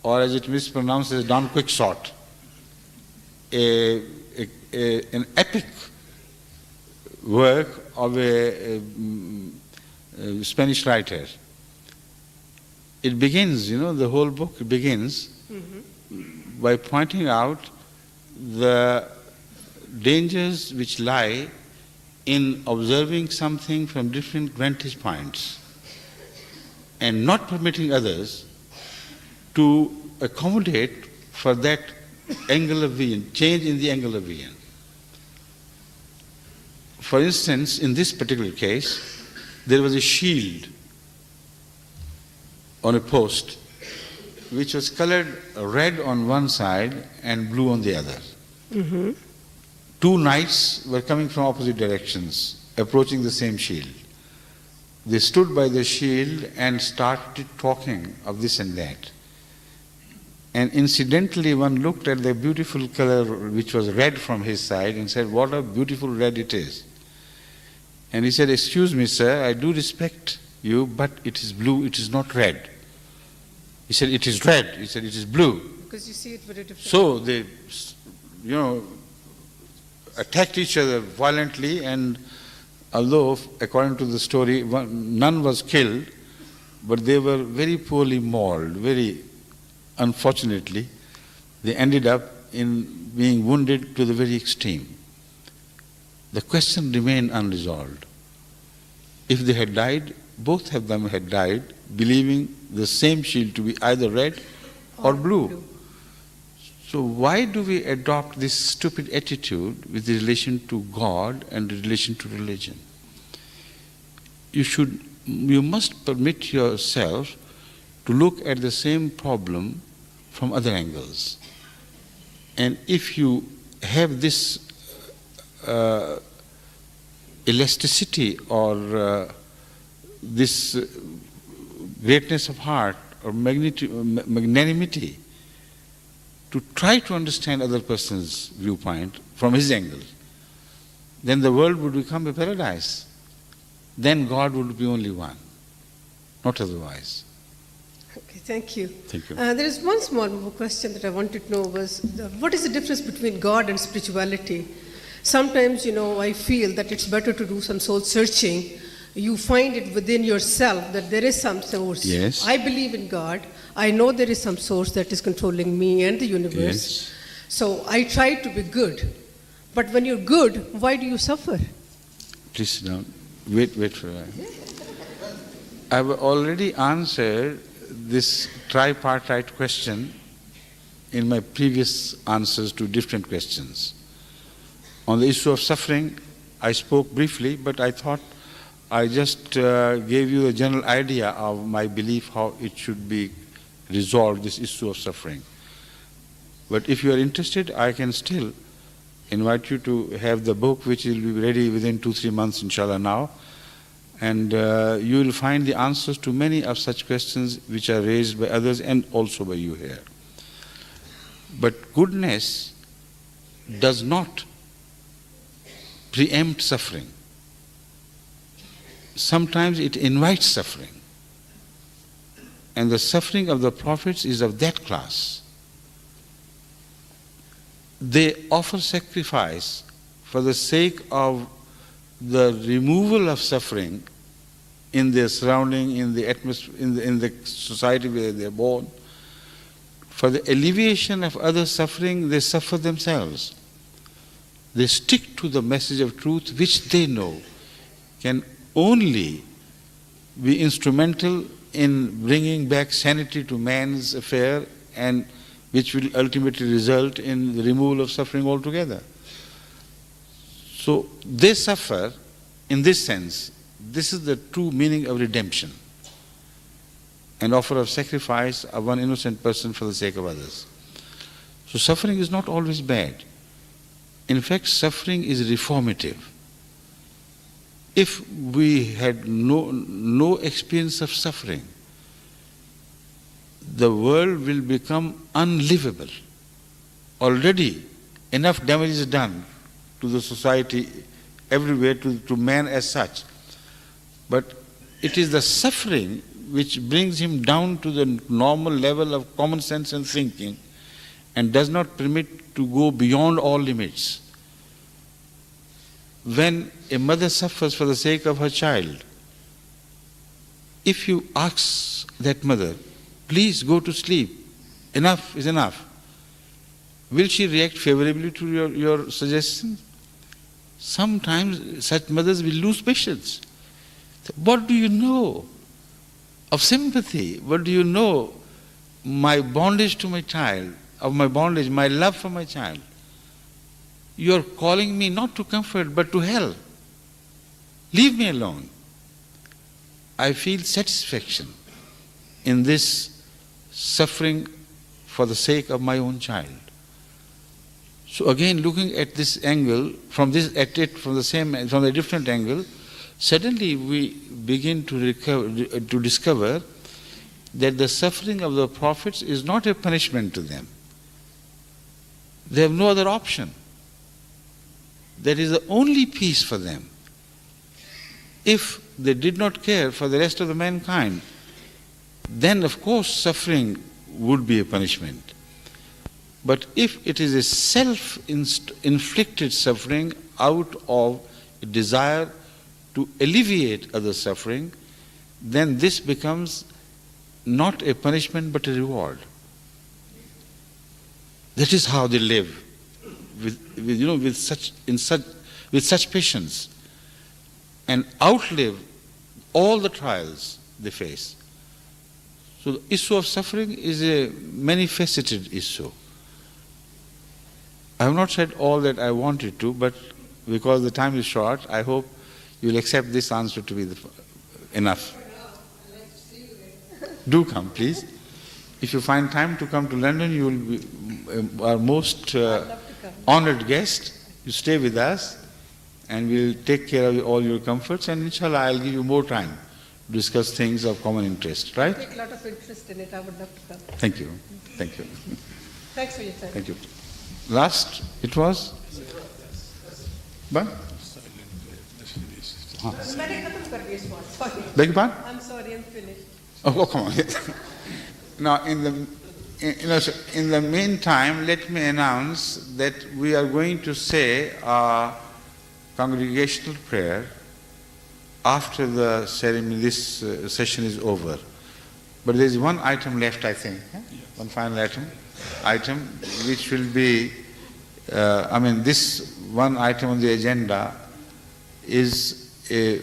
or as it is mispronounced as Don Quixote, an epic work of a Spanish writer. It begins, you know, the whole book begins by pointing out the dangers which lie in observing something from different vantage points and not permitting others to accommodate for that angle of vision, change in the angle of vision. For instance, in this particular case, there was a shield on a post which was colored red on one side and blue on the other. Mm-hmm. 2 knights were coming from opposite directions, approaching the same shield. They stood by the shield and started talking of this and that. And incidentally, one looked at the beautiful color which was red from his side and said, "What a beautiful red it is." And he said, "Excuse me, sir, I do respect you, but it is blue, it is not red." He said, "It is red." He said, "It is blue." Because you see it very different. So they, you know, attacked each other violently, and although, according to the story, none was killed, but they were very poorly mauled, very unfortunately. They ended up in being wounded to the very extreme. The question remained unresolved. If they had died, both of them had died, believing the same shield to be either red or blue. So why do we adopt this stupid attitude with relation to God and relation to religion? You must permit yourself to look at the same problem from other angles. And if you have this elasticity or this greatness of heart or magnanimity to try to understand other person's viewpoint from his angle, then the world would become a paradise. Then God would be only one, not otherwise. Okay, thank you. Thank you. There is one small question that I wanted to know was, what is the difference between God and spirituality? Sometimes, you know, I feel that it's better to do some soul searching. You find it within yourself that there is some source. Yes. I believe in God. I know there is some source that is controlling me and the universe. Yes. So I try to be good. But when you're good, why do you suffer? Please sit down. Wait for a while. I've already answered this tripartite question in my previous answers to different questions. On the issue of suffering, I spoke briefly, but I thought I just gave you a general idea of my belief how it should be resolved, this issue of suffering. But if you are interested, I can still invite you to have the book, which will be ready within 2-3 months, inshallah now. And you will find the answers to many of such questions which are raised by others and also by you here. But goodness does not preempt suffering. Sometimes it invites suffering. And the suffering of the prophets is of that class. They offer sacrifice for the sake of the removal of suffering in their surrounding, in the atmosphere, in the society where they are born. For the alleviation of other suffering, they suffer themselves. They stick to the message of truth which they know can only be instrumental in bringing back sanity to man's affair, and which will ultimately result in the removal of suffering altogether. So they suffer in this sense. This is the true meaning of redemption, an offer of sacrifice of one innocent person for the sake of others. So suffering is not always bad. In fact, suffering is reformative. If we had no experience of suffering, the world will become unlivable. Already enough damage is done to the society everywhere, to man as such. But it is the suffering which brings him down to the normal level of common sense and thinking and does not permit to go beyond all limits. When a mother suffers for the sake of her child, if you ask that mother, please go to sleep, enough is enough, will she react favorably to your suggestion? Sometimes such mothers will lose patience. What do you know of sympathy? What do you know my bondage to my child, of my bondage, my love for my child? You are calling me not to comfort but to hell. Leave me alone. I feel satisfaction in this suffering for the sake of my own child. So again, looking at this angle, from a different angle, suddenly we begin to discover that the suffering of the prophets is not a punishment to them. They have no other option. That is the only peace for them. If they did not care for the rest of the mankind, then of course suffering would be a punishment. But if it is a self-inflicted suffering out of a desire to alleviate other suffering, then this becomes not a punishment but a reward. That is how they live, with such patience, and outlive all the trials they face. So the issue of suffering is a many-faceted issue. I have not said all that I wanted to, but because the time is short, I hope you will accept this answer to be enough. Do come, please. If you find time to come to London, you will be our most honored guest. You stay with us, and we'll take care of all your comforts, and inshallah I'll give you more time to discuss things of common interest, right? I take a lot of interest in it. I would love to come. Thank you. Thank you. Thanks for your time. Thank you. Last, it was? But? Beg your pardon? I'm sorry, I'm finished. Oh, come on. Now, in the meantime, let me announce that we are going to say a congregational prayer after the ceremony, this session is over. But there is one item left, I think, one final item which will be, this one item on the agenda is a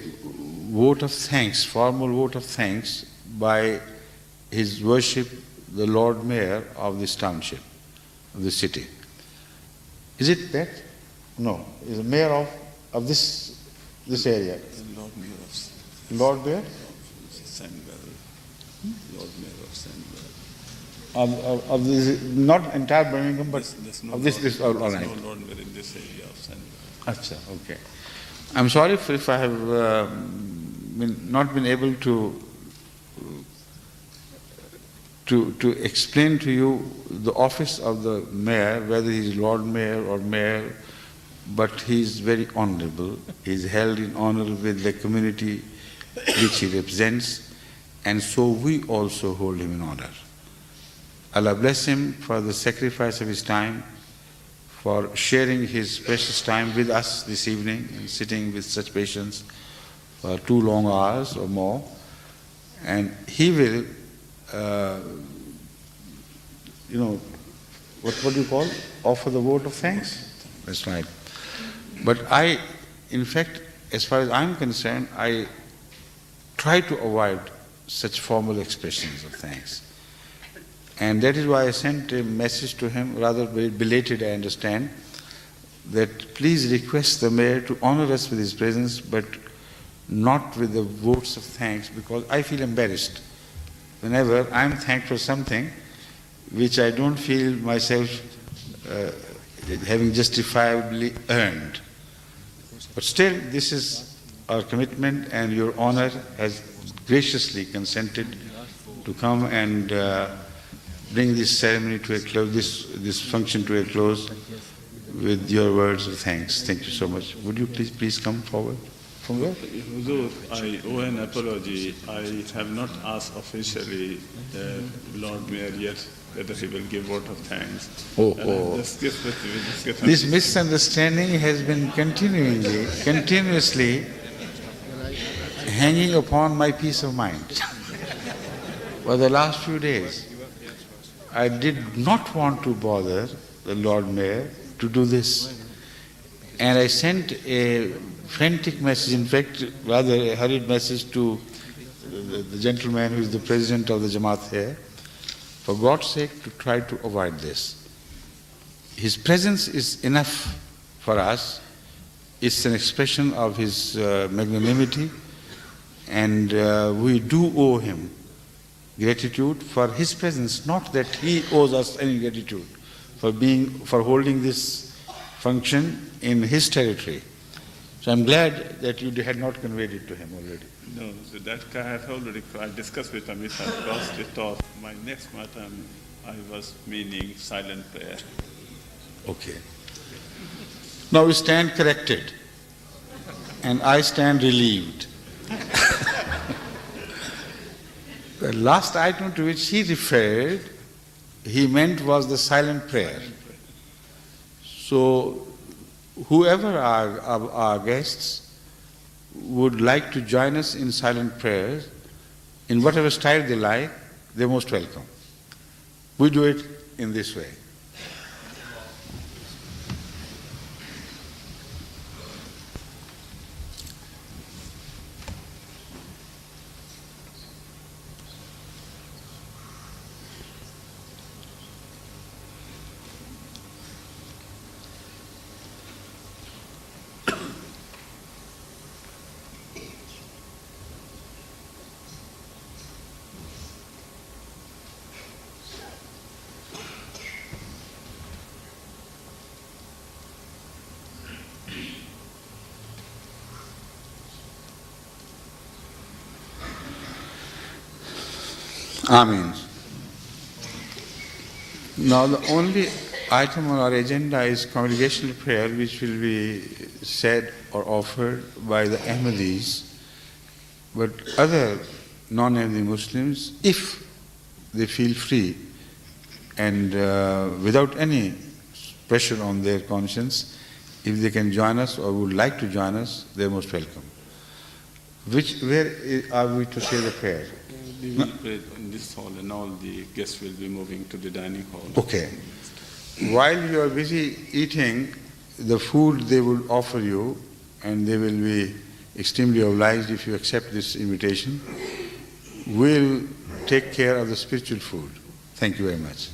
vote of thanks, formal vote of thanks by His Worship, the Lord Mayor of this township, of the city. Is it that? No, is the mayor of this area. Lord Mayor of Lord Mayor? Sandwell. Lord Mayor of Sandwell. Of this, not entire Birmingham, but of this, all right. There's no Lord Mayor in this area of Sandwell. Achha, okay. I'm sorry if I have not been able to explain to you the office of the mayor, whether he's Lord Mayor or mayor, but he's very honorable. He's held in honor with the community which he represents, and so we also hold him in honor. Allah bless him for the sacrifice of his time, for sharing his precious time with us this evening and sitting with such patience for 2 long hours or more. And he will, what do you call? Offer the vote of thanks? That's right. But I, in fact, as far as I'm concerned, I try to avoid such formal expressions of thanks. And that is why I sent a message to him, rather belated, I understand, that please request the mayor to honor us with his presence, but not with the votes of thanks, because I feel embarrassed whenever I'm thanked for something which I don't feel myself having justifiably earned. But still, this is our commitment, and Your Honor has graciously consented to come and bring this ceremony to a close, this function to a close with your words of thanks. Thank you so much. Would you please come forward? From where? Huzur, I owe an apology. I have not asked officially the Lord Mayor yet whether he will give vote of thanks. This misunderstanding has been continuously hanging upon my peace of mind for the last few days. I did not want to bother the Lord Mayor to do this. And I sent a frantic message, in fact, rather a hurried message to the gentleman who is the president of the Jamaat here, for God's sake to try to avoid this. His presence is enough for us. It's an expression of his magnanimity, and we do owe him gratitude for his presence, not that he owes us any gratitude for holding this function in his territory. So I'm glad that you had not conveyed it to him already. No, so that I have already discussed with him. I crossed it off. My next matter, I was meaning silent prayer. Okay. Now we stand corrected, and I stand relieved. The last item to which he referred, he meant was the silent prayer. So whoever our guests would like to join us in silent prayers, in whatever style they like, they're most welcome. We do it in this way. Amen. Now the only item on our agenda is congregational prayer, which will be said or offered by the Ahmadis. But other non-Ahmadi Muslims, if they feel free and without any pressure on their conscience, if they can join us or would like to join us, they're most welcome. Where are we to say the prayer? We will pray in this hall, and all the guests will be moving to the dining hall. Okay. While you are busy eating the food they will offer you, and they will be extremely obliged if you accept this invitation, we'll take care of the spiritual food. Thank you very much.